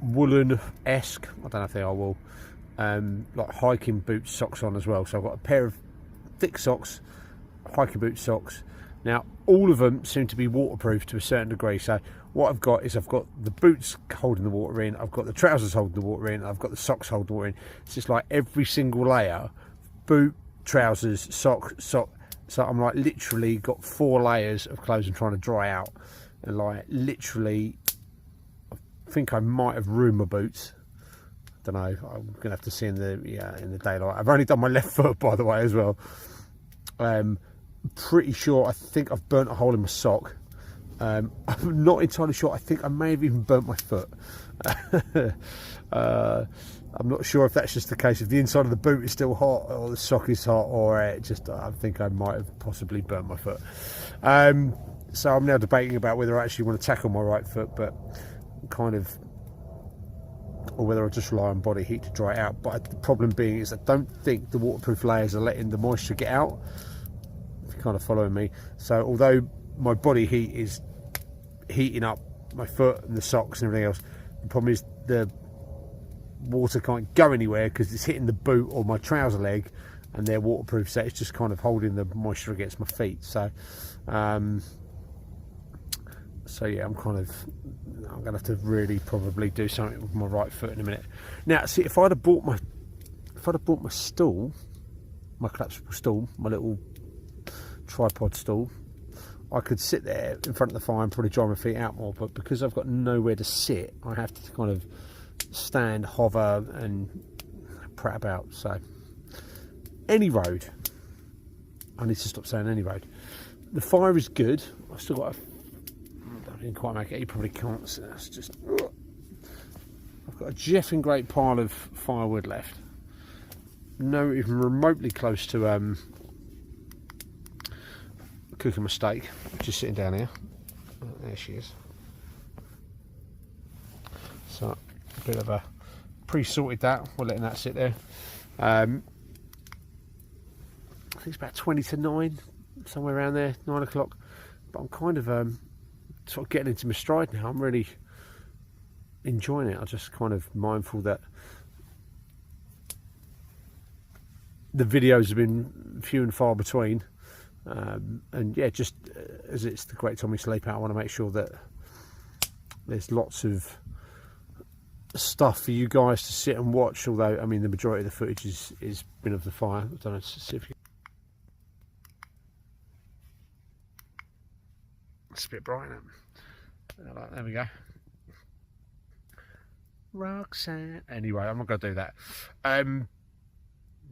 woolen-esque, I don't know if they are wool, like hiking boot socks on as well. So I've got a pair of thick socks, hiking boot socks. Now all of them seem to be waterproof to a certain degree. So what I've got is I've got the boots holding the water in, I've got the trousers holding the water in, I've got the socks holding the water in. It's just like every single layer, boot, trousers, sock. So I'm like literally got 4 layers of clothes I'm trying to dry out, and like literally I think I might have ruined my boots. Don't know. I'm gonna have to see in the daylight. I've only done my left foot, by the way, as well. Pretty sure. I think I've burnt a hole in my sock. I'm not entirely sure. I think I may have even burnt my foot. I'm not sure if that's just the case. If the inside of the boot is still hot, or the sock is hot, or I think I might have possibly burnt my foot. So I'm now debating about whether I actually want to tackle my right foot, but kind of, or whether I just rely on body heat to dry it out. But the problem being is I don't think the waterproof layers are letting the moisture get out, if you're kind of following me. So although my body heat is heating up my foot and the socks and everything else, the problem is the water can't go anywhere because it's hitting the boot or my trouser leg, and they're waterproof, so it's just kind of holding the moisture against my feet. So yeah, I'm gonna have to really probably do something with my right foot in a minute. Now, see, if I'd have bought my stool, my collapsible stool, my little tripod stool, I could sit there in front of the fire and probably dry my feet out more. But because I've got nowhere to sit, I have to kind of stand, hover, and prat about. So, any road. I need to stop saying any road. The fire is good. I've still got I didn't quite make it. You probably can't see. That's just. I've got a jeffing great pile of firewood left. No, even remotely close to cooking my steak. Just sitting down here. Oh, there she is. So a bit of a pre-sorted that. We're letting that sit there. I think it's about 20 to 9, somewhere around there, 9 o'clock. But I'm kind of sort of getting into my stride now. I'm really enjoying it. I'm just kind of mindful that the videos have been few and far between, and yeah, just as it's the great Tommy sleep out, I want to make sure that there's lots of stuff for you guys to sit and watch. Although, I mean, the majority of the footage is been of the fire. I don't know, see if you... It's a bit bright, isn't it? There we go. Roxanne. Anyway, I'm not going to do that.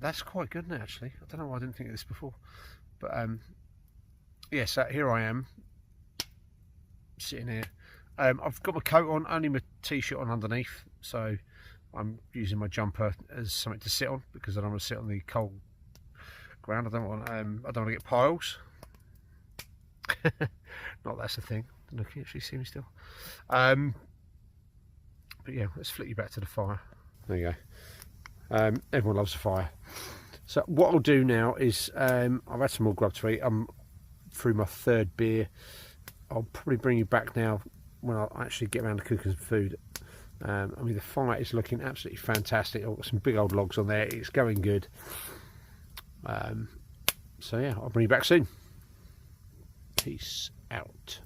That's quite good now, actually. I don't know why I didn't think of this before. But yeah, so here I am, sitting here. I've got my coat on, only my t-shirt on underneath. So I'm using my jumper as something to sit on, because I don't want to sit on the cold ground. I don't want to get piles. Not that's a thing. Look, you actually see me still. But yeah, let's flick you back to the fire. There you go. Everyone loves a fire. So what I'll do now is I've had some more grub to eat. I'm through my third beer. I'll probably bring you back now when I actually get around to cooking some food. I mean, the fire is looking absolutely fantastic. I've got some big old logs on there. It's going good. So yeah, I'll bring you back soon. Peace out.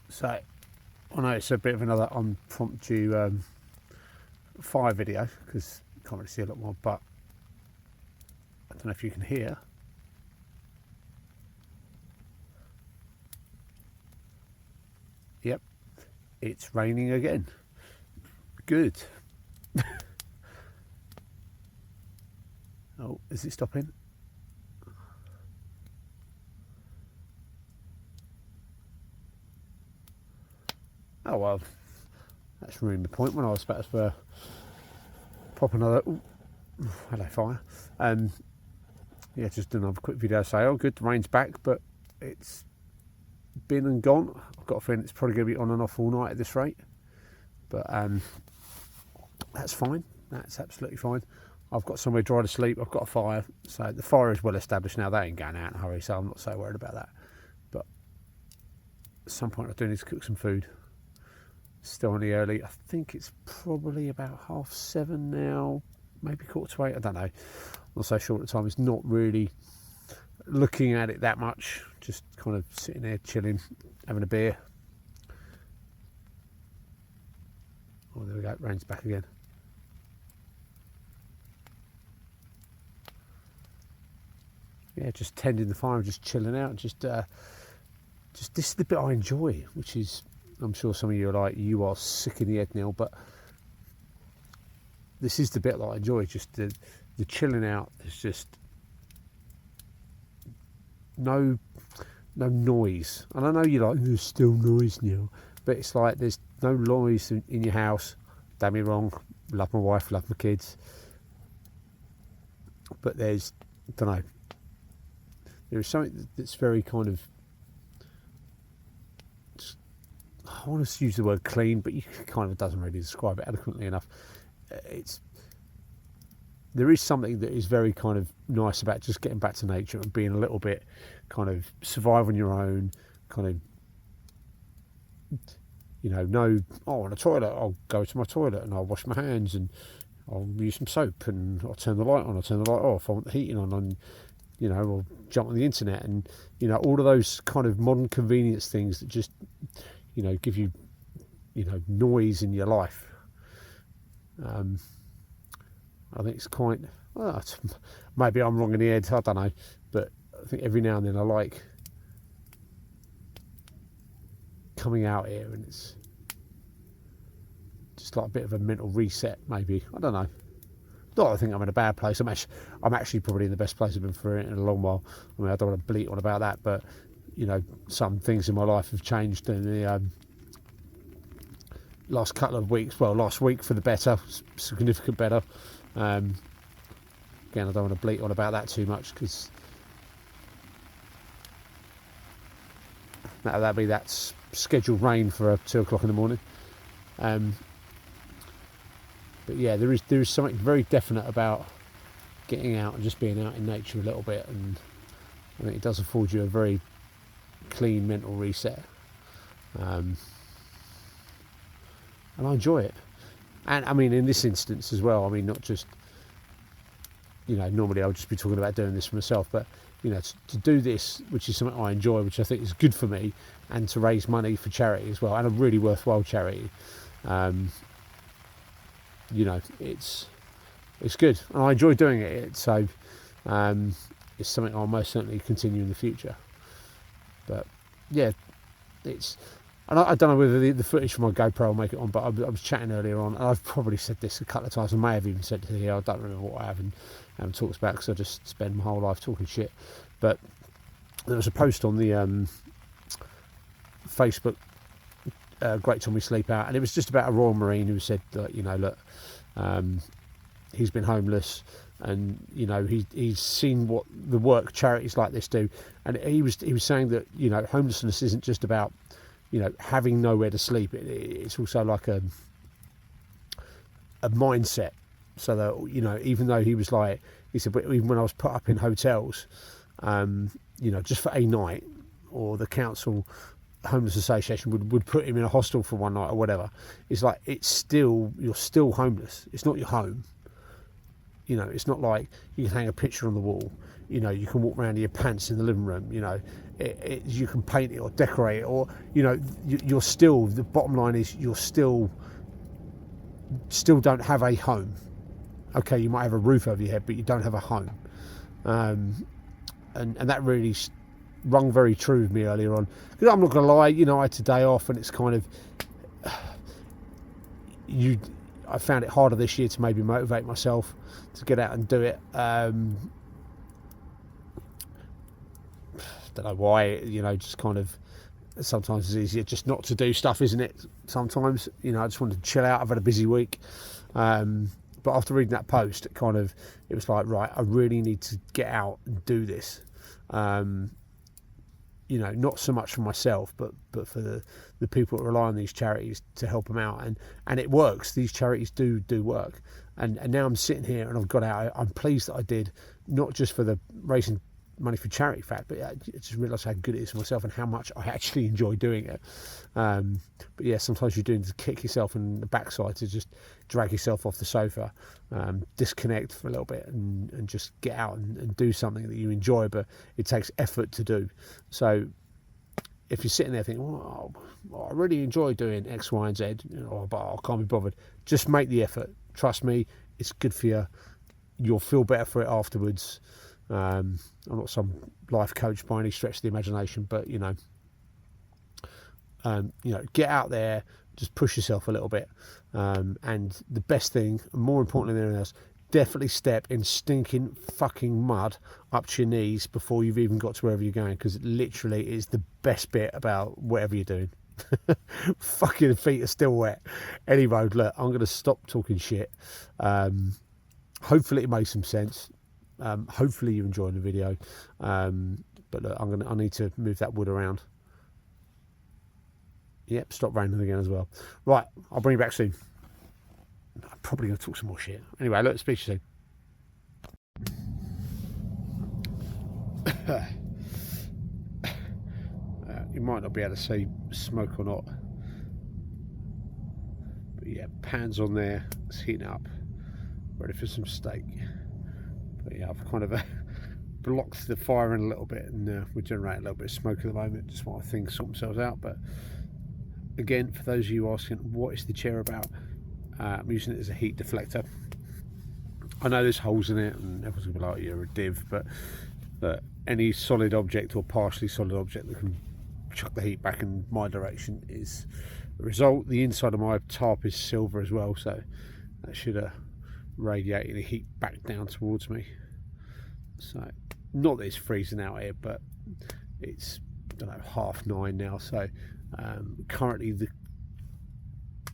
So I know it's a bit of another impromptu fire video because you can't really see a lot more, but I don't know if you can hear. Yep, it's raining again. Good. Oh, is it stopping? Oh well, that's ruined the point when I was about to pop another. Ooh, hello fire. Yeah, just another quick video. Say, oh good, the rain's back, but it's been and gone. I've got a feeling it's probably going to be on and off all night at this rate, but that's fine. That's absolutely fine. I've got somewhere dry to sleep. I've got a fire, so the fire is well established now. They ain't going out in a hurry, so I'm not so worried about that. But at some point, I do need to cook some food. Still only early. I think it's probably about 7:30 now, maybe 7:45. I don't know. I'm not so sure at the time. It's not really looking at it that much. Just kind of sitting there chilling, having a beer. Oh, there we go. Rain's back again. Yeah, just tending the fire, just chilling out. Just this is the bit I enjoy, which is, I'm sure some of you are like, you are sick in the head, Neil, but this is the bit that I enjoy. Just the chilling out. There's just no noise. And I know you're like, there's still noise, Neil, but it's like there's no noise in your house. Don't be wrong, love my wife, love my kids, but there's, I don't know, there is something that's very kind of, I want to use the word clean, but you kind of doesn't really describe it eloquently enough. There is something that is very kind of nice about just getting back to nature and being a little bit kind of survive on your own, kind of, you know, no, oh, on a toilet, I'll go to my toilet and I'll wash my hands and I'll use some soap and I'll turn the light on, I'll turn the light off, I want the heating on, and, you know, I'll jump on the internet, and, you know, all of those kind of modern convenience things that just, you know, give you, you know, noise in your life. I think it's quite, well, maybe I'm wrong in the head, I don't know, but I think every now and then I like coming out here, and it's just like a bit of a mental reset, maybe. I don't know. Not that I think I'm in a bad place. I'm actually probably in the best place I've been for it in a long while. I mean, I don't want to bleat on about that, but, you know, some things in my life have changed in the last couple of weeks. Well, last week for the better, significant better. Again, I don't want to bleat on about that too much, because that'll be that scheduled rain for 2 o'clock in the morning. But yeah, there is something very definite about getting out and just being out in nature a little bit, and I think it does afford you a very clean mental reset, and I enjoy it. And I mean, in this instance as well, I mean, not just, you know, normally I would just be talking about doing this for myself, but, you know, to do this, which is something I enjoy, which I think is good for me, and to raise money for charity as well, and a really worthwhile charity. You know, it's good, and I enjoy doing it. So it's something I'll most certainly continue in the future. But yeah, and I don't know whether the footage from my GoPro will make it on, but I was chatting earlier on, and I've probably said this a couple of times. I may have even said it here. I don't remember what I haven't talked about, because I just spend my whole life talking shit. But there was a post on the Facebook, Great Time We Sleep Out, and it was just about a Royal Marine who said that, you know, look, he's been homeless, and, you know, he's seen what the work charities like this do, and he was saying that, you know, homelessness isn't just about, you know, having nowhere to sleep. It's also like a mindset. So that, you know, even though he was like, he said, but even when I was put up in hotels, you know, just for a night, or the council homeless association would put him in a hostel for one night or whatever, it's like, you're still homeless. It's not your home. You know, it's not like you can hang a picture on the wall. You know, you can walk around in your pants in the living room. You know, you can paint it or decorate it, or, you know, you're still, the bottom line is, you're still don't have a home. Okay, you might have a roof over your head, but you don't have a home. And that really rung very true with me earlier on. Because I'm not going to lie, you know, I had today off, and it's kind of, I found it harder this year to maybe motivate myself to get out and do it. Don't know why, you know, just kind of, sometimes it's easier just not to do stuff, isn't it? Sometimes, you know, I just wanted to chill out. I've had a busy week. But after reading that post, it was like, right, I really need to get out and do this. You know, not so much for myself, but for the people that rely on these charities to help them out. And it works. These charities do work. And now I'm sitting here and I've got out. I'm pleased that I did, not just for the raising money for charity fact, but I just realised how good it is for myself and how much I actually enjoy doing it. But yeah, sometimes you're doing to kick yourself in the backside, to just drag yourself off the sofa, disconnect for a little bit, and just get out and do something that you enjoy, but it takes effort to do. So if you're sitting there thinking, well, I really enjoy doing X, Y, and Z, you know, but I can't be bothered, just make the effort. Trust me, it's good for you. You'll feel better for it afterwards. I'm not some life coach by any stretch of the imagination, but you know, get out there, just push yourself a little bit, and the best thing, more importantly than anything else, definitely step in stinking fucking mud up to your knees before you've even got to wherever you're going, because it literally is the best bit about whatever you're doing. Fucking feet are still wet. Anyway, look, I'm going to stop talking shit. Hopefully it makes some sense. Hopefully you're enjoying the video, but look, I need to move that wood around. Yep, stop raining again as well. Right, I'll bring you back soon. I'm probably going to talk some more shit. Anyway, look, speak to you soon. You might not be able to see smoke or not, but yeah, pan's on there, it's heating up, ready for some steak. But yeah, I've kind of blocked the fire in a little bit, and we're generating a little bit of smoke at the moment, just while things sort themselves out. But again, for those of you asking what is the chair about, I'm using it as a heat deflector. I know there's holes in it and everyone's gonna be like, you're a div, but any solid object or partially solid object that can chuck the heat back in my direction is the result. The inside of my tarp is silver as well, so that should radiate the heat back down towards me. So not that it's freezing out here, but it's, I don't know, 9:30 now, so currently the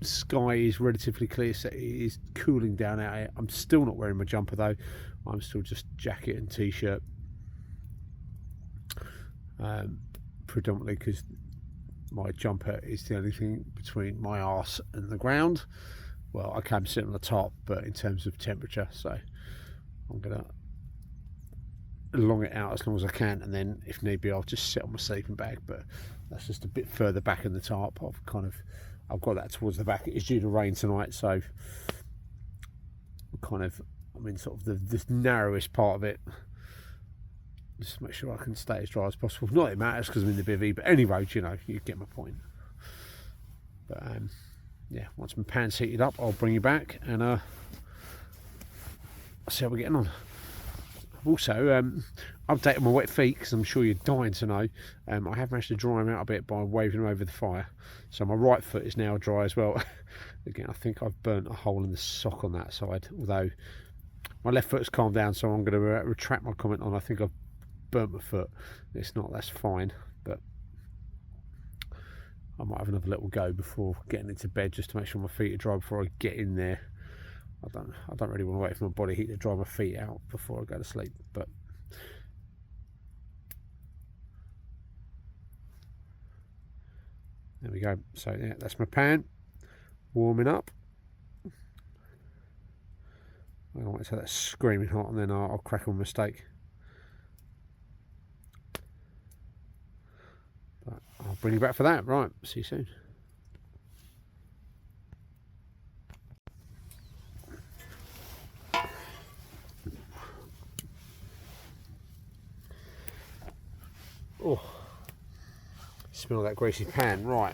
sky is relatively clear, so it is cooling down out here. I'm still not wearing my jumper though. I'm still just jacket and t-shirt, predominantly because my jumper is the only thing between my arse and the ground. Well, I can sit on the top, but in terms of temperature, so I'm gonna long it out as long as I can, and then if need be I'll just sit on my sleeping bag, but that's just a bit further back in the tarp. I've got that towards the back. It is due to rain tonight, so I'm in sort of the narrowest part of it, just to make sure I can stay as dry as possible. Not that it matters because I'm in the bivvy, but anyway, you know, you get my point. But yeah, once my pan's heated up, I'll bring you back and I'll see how we're getting on. I've also updated my wet feet, because I'm sure you're dying to know. I have managed to dry them out a bit by waving them over the fire, so my right foot is now dry as well. Again, I think I've burnt a hole in the sock on that side, although my left foot's calmed down, so I'm going to retract my comment on I think I've burnt my foot. It's not, that's fine, but I might have another little go before getting into bed, just to make sure my feet are dry before I get in there. I don't really want to wait for my body heat to dry my feet out before I go to sleep, but there we go. So yeah, that's my pan warming up. I don't want it to that screaming hot, and then I'll crack on my steak. bring you back for that. Right, see you soon. Oh, smell that greasy pan. Right,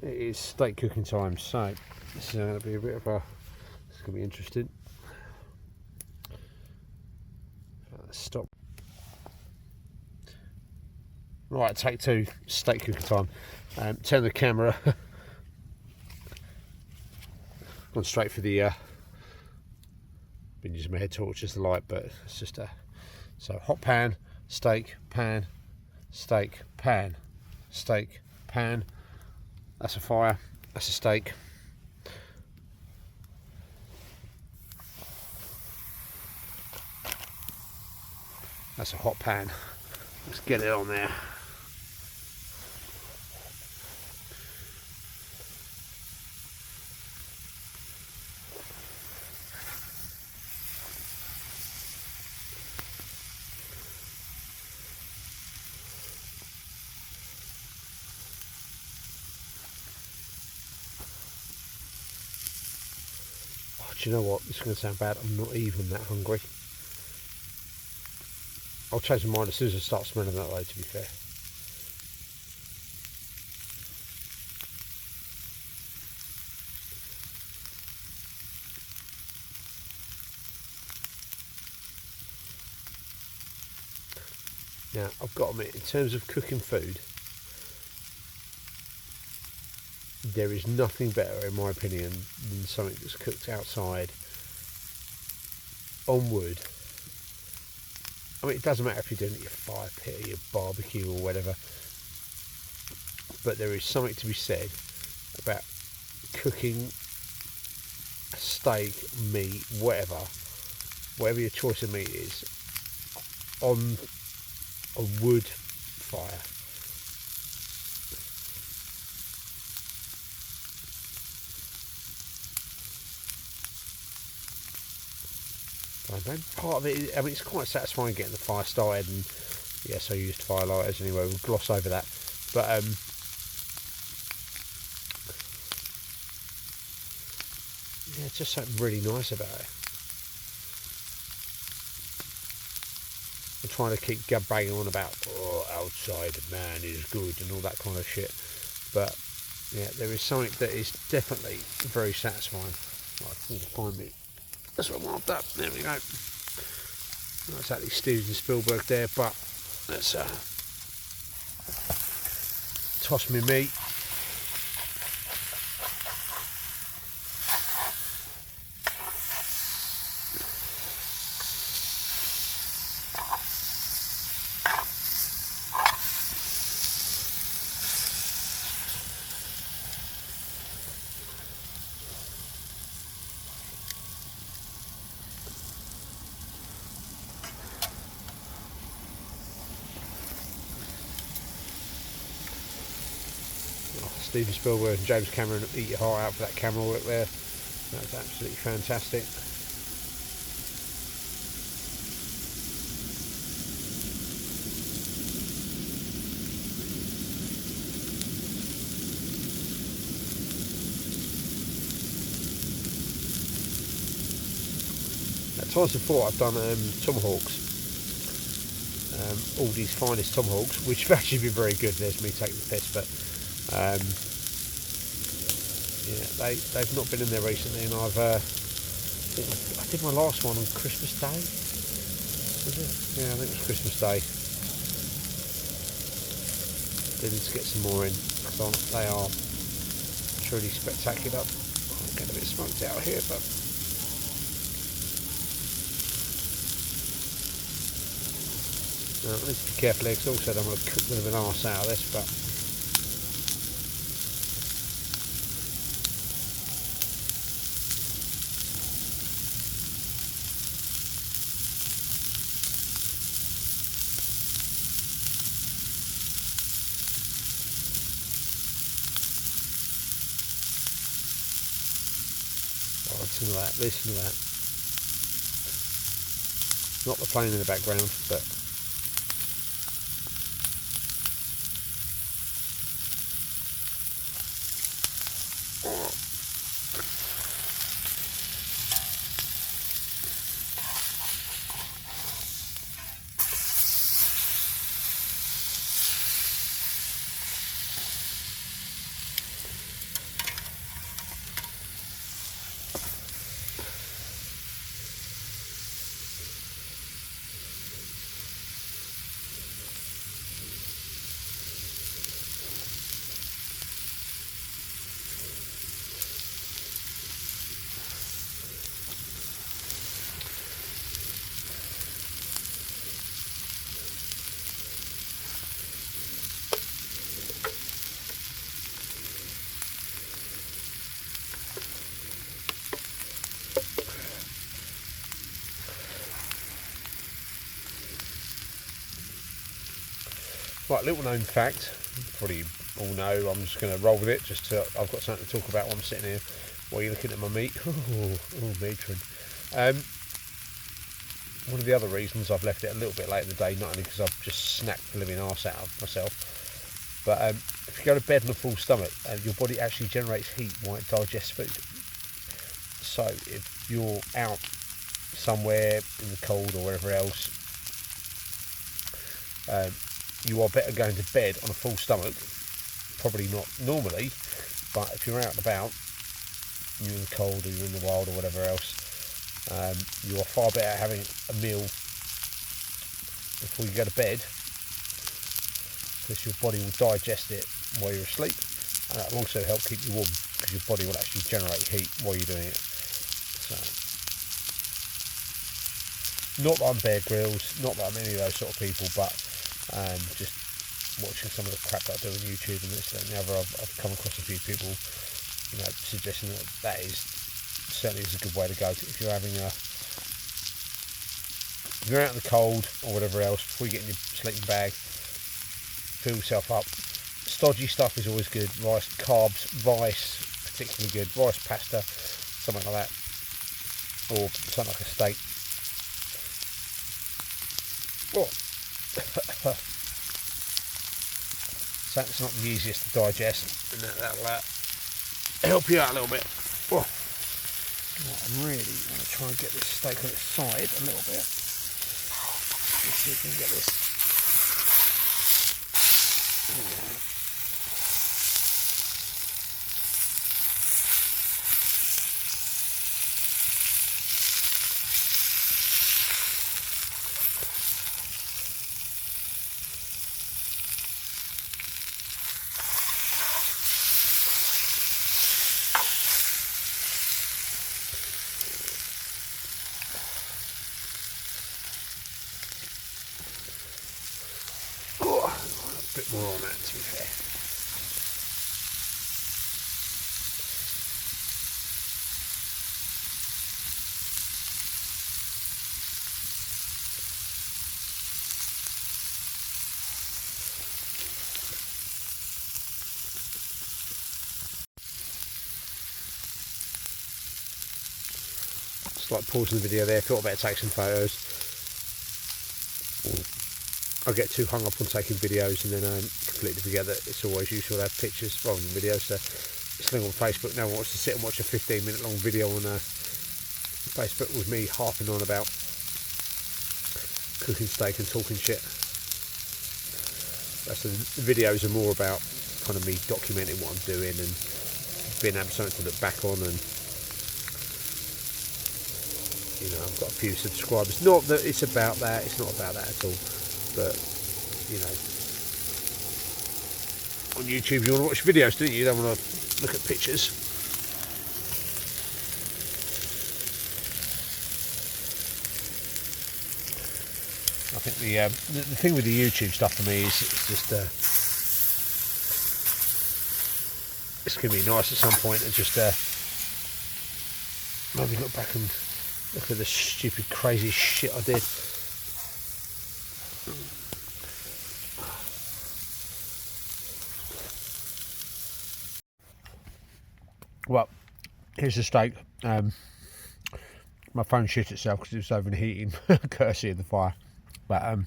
it is steak cooking time, so this is going to be a bit of a, it's going to be interesting. Stop. Right, take two, steak cooking time. Turn the camera. Gone straight for the, been using my head torch as the light, but it's just a, so hot pan, steak, pan, steak, pan, steak, pan. That's a fire, that's a steak. That's a hot pan. Let's get it on there. Oh, do you know what? This is going to sound bad. I'm not even that hungry. I'll change my mind as soon as I start smelling that though, to be fair. Now, I've got to admit, in terms of cooking food, there is nothing better, in my opinion, than something that's cooked outside on wood. I mean, it doesn't matter if you're doing it at your fire pit or your barbecue or whatever, but there is something to be said about cooking a steak, meat, whatever your choice of meat is, on a wood fire. Part of it, I mean, it's quite satisfying getting the fire started, and yes, I used firelighters anyway. We'll gloss over that, but yeah, just something really nice about it. I'm trying to keep banging on about outside man is good and all that kind of shit, but yeah, there is something that is definitely very satisfying. Right, I need to find me. That's what I'm after. There we go. Not exactly Steven Spielberg there, but let's toss me meat. Steven Spielberg and James Cameron, eat your heart out for that camera work there. That's absolutely fantastic. At times before I've done tomahawks, Aldi's finest tomahawks, which have actually been very good. There's me taking the piss, but yeah, they've not been in there recently, and I did my last one on Christmas Day. Was it? Yeah, I think it was Christmas Day. Need to get some more in, because they are truly spectacular. I'm getting a bit smoked out here, but I need to be careful here, because also I don't want to cook them an arse out of this, but listen to that. Not the plane in the background, but Right, little known fact, probably all know, I'm just going to roll with it, I've got something to talk about while I'm sitting here, while you're looking at my meat. Oh, matron. One of the other reasons I've left it a little bit late in the day, not only because I've just snapped the living arse out of myself, but if you go to bed on a full stomach, your body actually generates heat while it digests food. So if you're out somewhere in the cold or wherever else, you are better going to bed on a full stomach. Probably not normally, but if you're out and about, you're in the cold or you're in the wild or whatever else, you are far better having a meal before you go to bed, because your body will digest it while you're asleep, and that will also help keep you warm, because your body will actually generate heat while you're doing it. So, not that I'm Bear Grylls, not that I'm any of those sort of people, but just watching some of the crap that I do on YouTube and this, that and the other, I've come across a few people, suggesting that is certainly is a good way to go. If you're having if you're out in the cold or whatever else, before you get in your sleeping bag, fill yourself up. Stodgy stuff is always good. Rice, carbs, rice particularly good. Rice pasta, something like that, or something like a steak. Oh. So it's not the easiest to digest, and that'll help you out a little bit. Oh. I really want to try and get this steak on its side a little bit. Let's see if we can get this. A bit more on that, to be fair. Just like pausing the video there, thought I better take some photos. I get too hung up on taking videos and then completely forget that it's always useful to have pictures rather than videos. So it's thing on Facebook, no one wants to sit and watch a 15-minute long video on Facebook with me harping on about cooking steak and talking shit. So the videos are more about kind of me documenting what I'm doing and being able to something to look back on, and I've got a few subscribers. Not that it's about that, it's not about that at all. But, on YouTube you want to watch videos, don't you? You don't want to look at pictures. I think the thing with the YouTube stuff for me is it's just it's going to be nice at some point to just maybe look back and look at the stupid crazy shit I did. Well, here's the steak. My phone shit itself because it was overheating, courtesy of the fire. But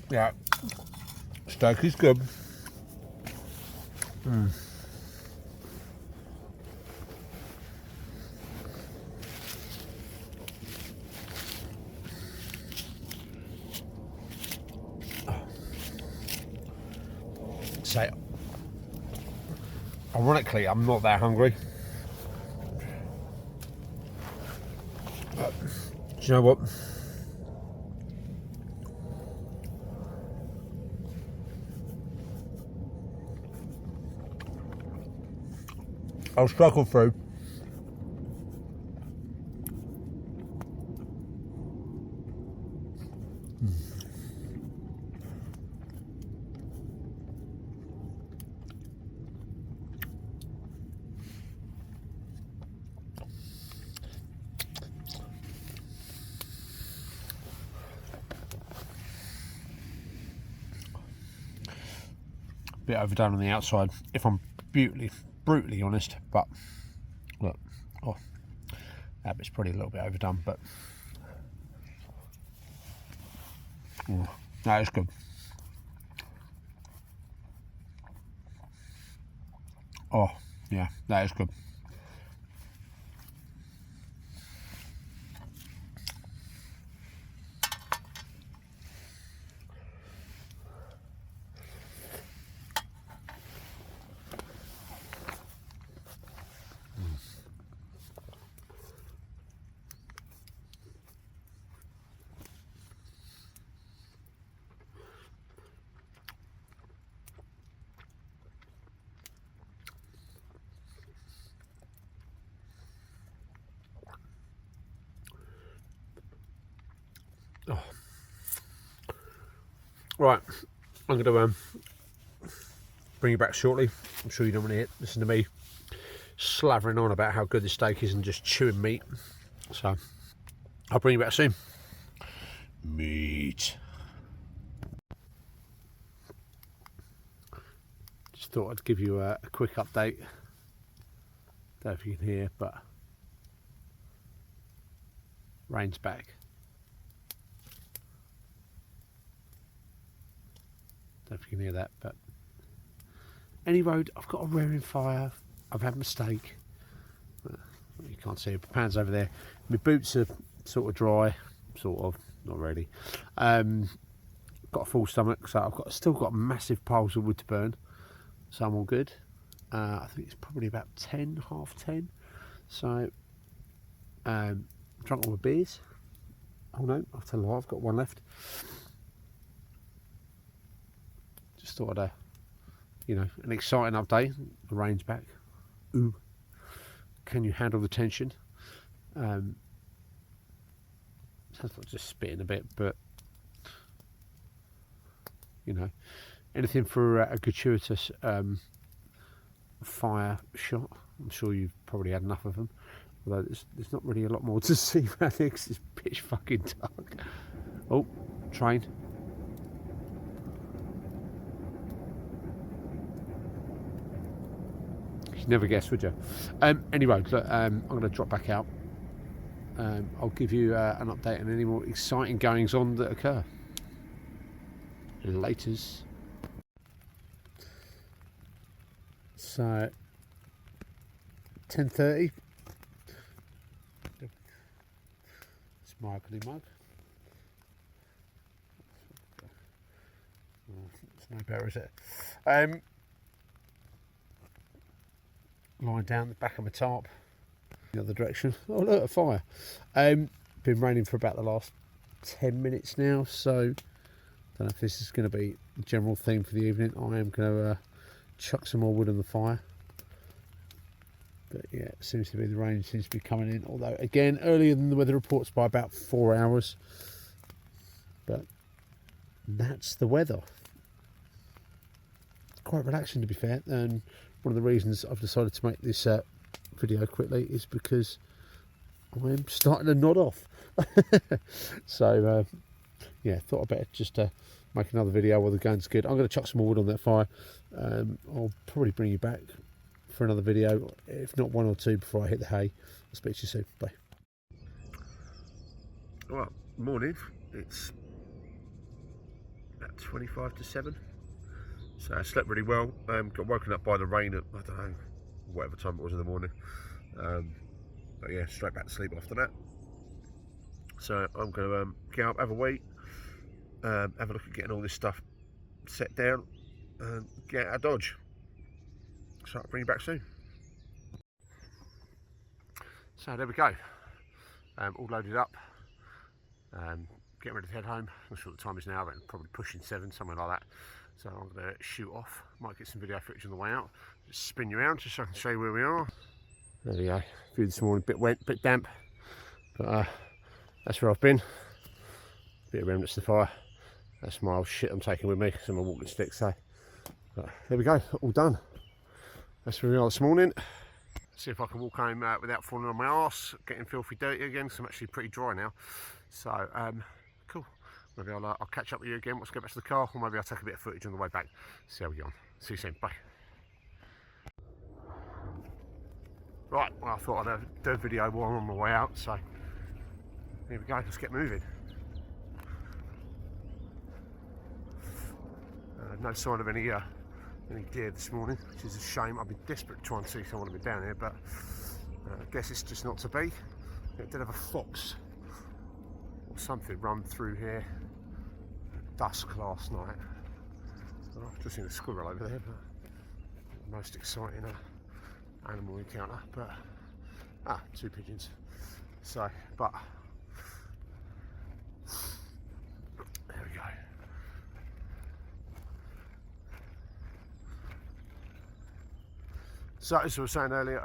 yeah, steak is good. So, ironically, I'm not that hungry. But, do you know what? I'll struggle through. bit overdone on the outside, if I'm brutally honest. But look, oh, that bit's probably a little bit overdone, but that is good. Oh yeah, that is good. Oh. Right, I'm going to bring you back shortly. I'm sure you don't want to listen to me slavering on about how good the steak is and just chewing meat. So I'll bring you back soon. Meat. Just thought I'd give you a quick update. Don't know if you can hear, but rain's back. Don't know if you can hear that, but any road, I've got a rearing fire. I've had a mistake. You can't see it, the pan's over there. My boots are sort of dry, sort of, not really. Got a full stomach, so I've still got massive piles of wood to burn, so I'm all good. I think it's probably about 10, half 10. So, drunk all my beers. Oh no, I'll tell you what, I've got one left. Just thought I'd, you know, an exciting update. The rain's back. Ooh, can you handle the tension? Sounds like just spitting a bit, but you know, anything for a gratuitous fire shot. I'm sure you've probably had enough of them. Although there's not really a lot more to see around here because it's pitch fucking dark. Oh, train. You'd never guess, would you? Anyway, look, I'm going to drop back out. I'll give you an update on any more exciting goings on that occur. Laters. So 10:30. It's my ugly mug. It's no better, is it? Lying down the back of my tarp, the other direction. Oh look, a fire. Been raining for about the last 10 minutes now, so don't know if this is going to be the general theme for the evening. I am going to chuck some more wood on the fire. But yeah, it seems to be, the rain seems to be coming in, although again earlier than the weather reports by about 4 hours. But that's the weather. Quite relaxing, to be fair, and one of the reasons I've decided to make this video quickly is because I'm starting to nod off. So yeah, thought I'd better just make another video while the gun's good. I'm going to chuck some more wood on that fire. I'll probably bring you back for another video, if not one or two, before I hit the hay. I'll speak to you soon. Bye. Well, morning. It's about 25 to 7. So I slept really well. Got woken up by the rain at, I don't know, whatever time it was in the morning. But yeah, straight back to sleep after that. So I'm going to get up, have a wee, have a look at getting all this stuff set down and get out of Dodge. So I'll bring you back soon. So there we go. All loaded up. Getting ready to head home. I'm not sure what the time is now, but probably pushing 7, somewhere like that. So I'm going to shoot off. Might get some video footage on the way out. Just spin you around just so I can show you where we are. There we go. View this morning, bit wet, bit damp, but that's where I've been. Bit of remnants of the fire. That's my old shit I'm taking with me. It's on my walking stick. So but there we go. All done. That's where we are this morning. See if I can walk home without falling on my arse, getting filthy dirty again. So I'm actually pretty dry now. So cool. Maybe I'll catch up with you again once I get back to the car, or maybe I'll take a bit of footage on the way back. See how we get on. See you soon. Bye. Right, well, I thought I'd do a video while I'm on my way out, so here we go, let's get moving. No sign of any deer this morning, which is a shame. I've been desperate to try and see someone been down here, but I guess it's just not to be. It did have a fox or something run through here at dusk last night. I've just seen a squirrel over there, but the most exciting animal encounter. But two pigeons. So, but there we go. So as I was saying earlier,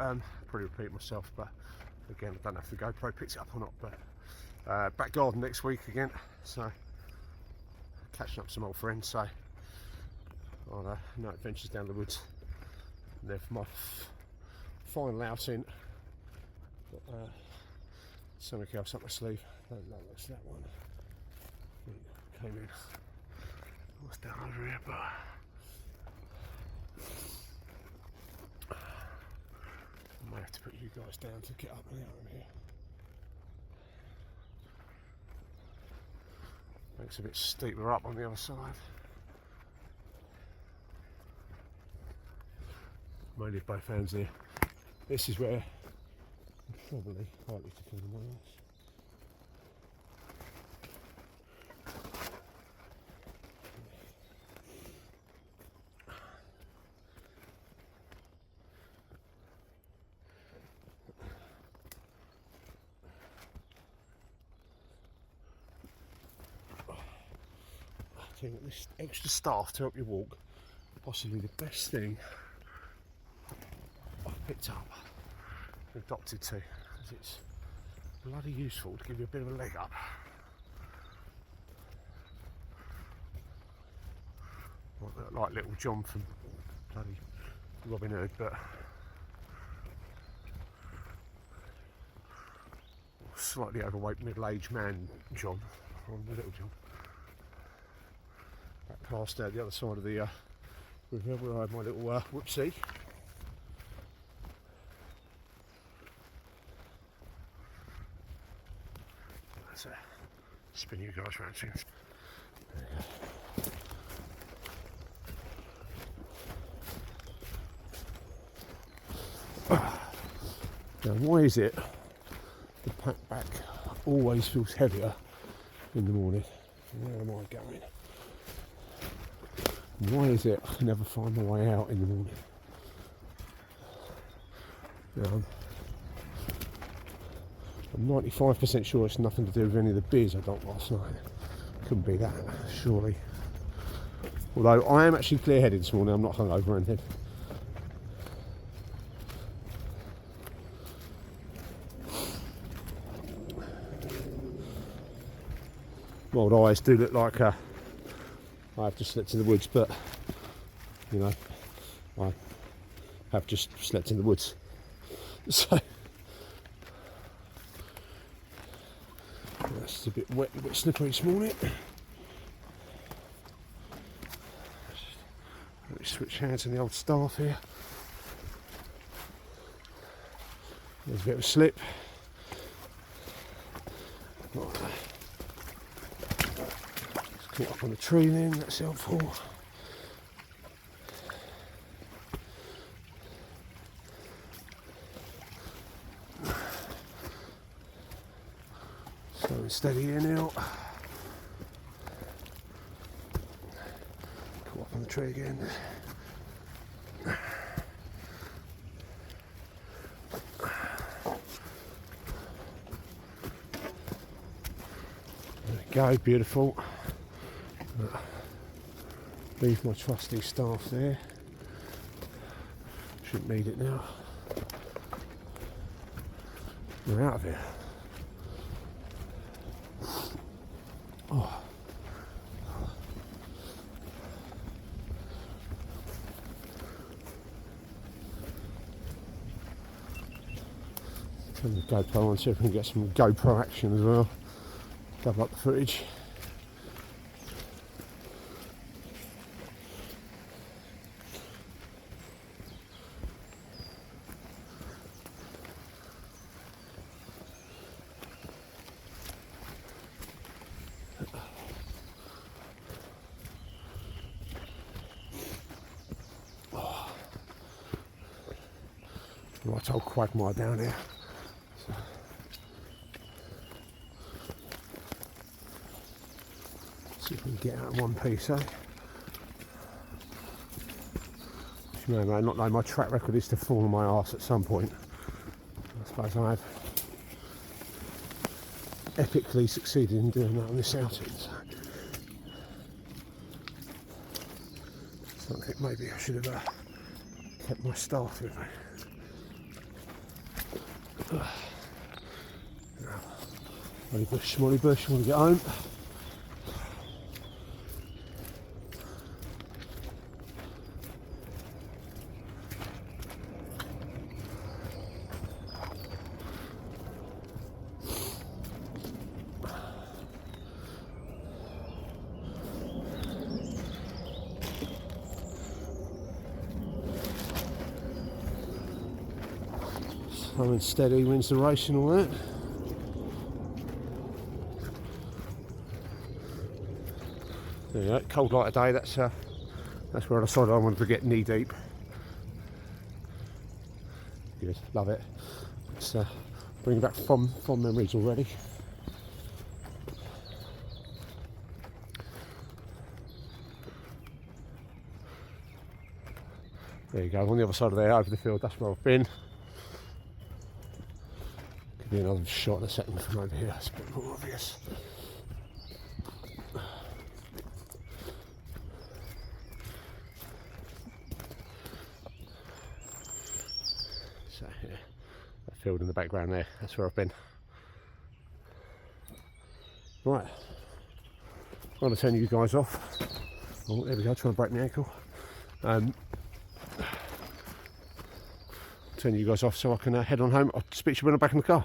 probably repeat myself, but again, I don't know if the GoPro picks it up or not. But back garden next week again, so catching up with some old friends. So on no adventures down the woods. And then for my final outing, got something else up my sleeve. Don't know what's that one. Came in. What's down over here, but I may have to put you guys down to get up and out of here. Makes it a bit steeper up on the other side. Mainly both hands there. This is where I'm probably likely to kill the whales. I think this extra staff to help you walk, possibly the best thing I've picked up and adopted to, because it's bloody useful to give you a bit of a leg up. Like Little John from bloody Robin Hood, but slightly overweight middle-aged man John from Little John. Back past the other side of the river where I had my little whoopsie. Let's spin you guys around soon. Now, why is it the pack back always feels heavier in the morning? Where am I going? Why is it I can never find my way out in the morning? Now, I'm 95% sure it's nothing to do with any of the beers I got last night. Couldn't be that, surely. Although I am actually clear-headed this morning, I'm not hungover or anything. My old eyes do look like I have just slept in the woods, but you know, I have just slept in the woods. So that's a bit wet, a bit slippery this morning. Let me switch hands on the old staff here. There's a bit of a slip. Caught up on the tree then, that's helpful. Slow and steady here now. Caught up on the tree again. There we go, beautiful. Leave my trusty staff there. Shouldn't need it now. We're out of here. Oh. Turn the GoPro on, see if we can get some GoPro action as well. Double up the footage. Right old quagmire down here. So. See if we can get out in one piece, eh? You may not know, my track record is to fall on my arse at some point. I suppose I have epically succeeded in doing that on this outing. So I think maybe I should have kept my staff with me. Molly bush, want to get home. Slow and steady wins the race and all that. There you go, cold light of day, that's where I decided I wanted to get knee deep. Good, love it. It's bringing back fond memories already. There you go, on the other side of there, over the field, that's where I've been. Could be another shot in a second from over here, it's a bit more obvious. So yeah, that field in the background there, that's where I've been. Right, I'm going to turn you guys off. Oh, there we go, trying to break my ankle. Turn you guys off so I can head on home. I'll speak to you when I'm back in the car.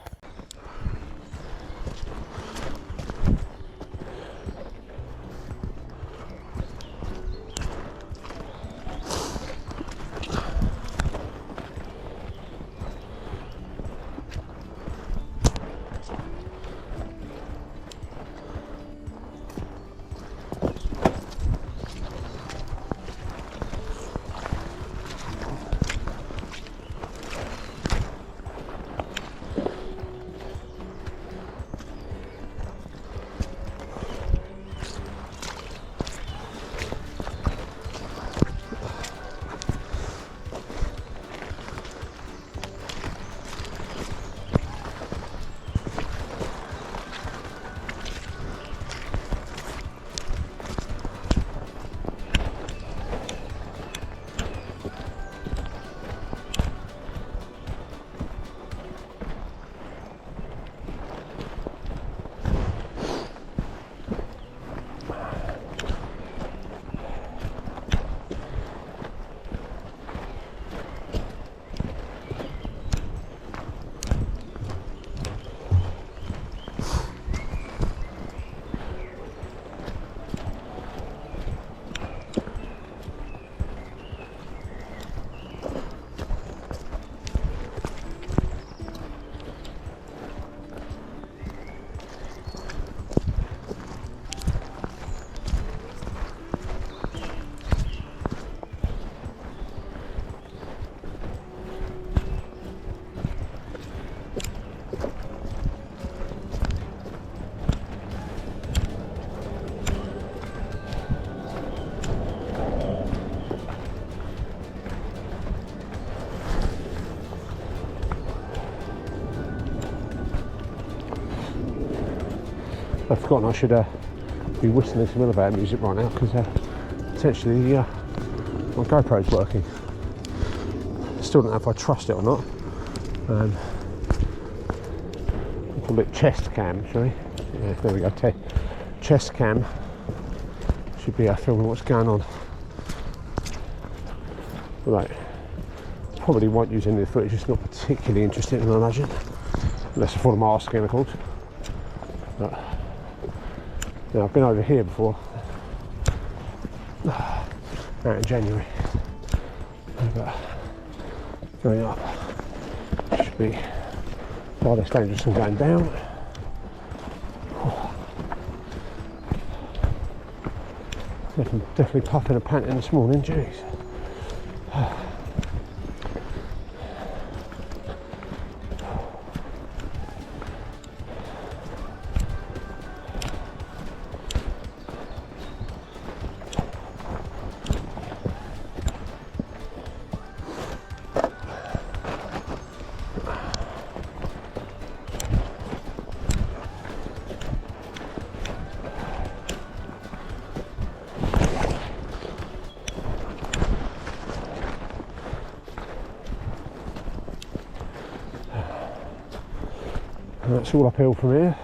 I've forgotten I should be whistling some elevator music right now because potentially my GoPro's working. Still don't know if I trust it or not. We'll call it chest cam, shall we? Yeah, there we go. Chest cam should be filming what's going on. Right. Probably won't use any of the footage. It's not particularly interesting, I imagine, unless I fall my arse again, of course. But, now, I've been over here before, out in January, but going up should be far less dangerous than going down. Definitely puffing and panting this morning, jeez. It's all uphill from here.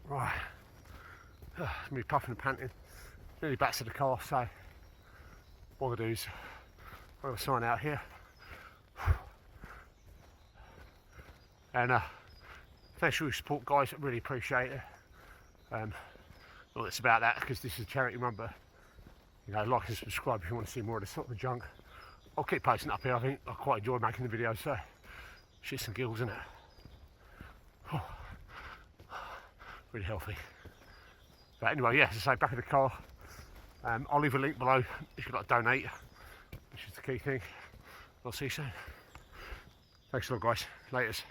Right, me puffing and panting, nearly back to the car, so what I'm going to do is I'm going to sign out here. And thanks for your support, guys, I really appreciate it. Well, it's about that because this is a charity run, but you know, like and subscribe if you want to see more of this sort of junk. I'll keep posting up here. I think I quite enjoy making the videos, so shits and giggles, isn't it? Really healthy. But anyway, yeah, as I say, back in the car. I'll leave a link below if you'd like to donate, which is the key thing. I'll see you soon. Thanks a lot, guys. Laters.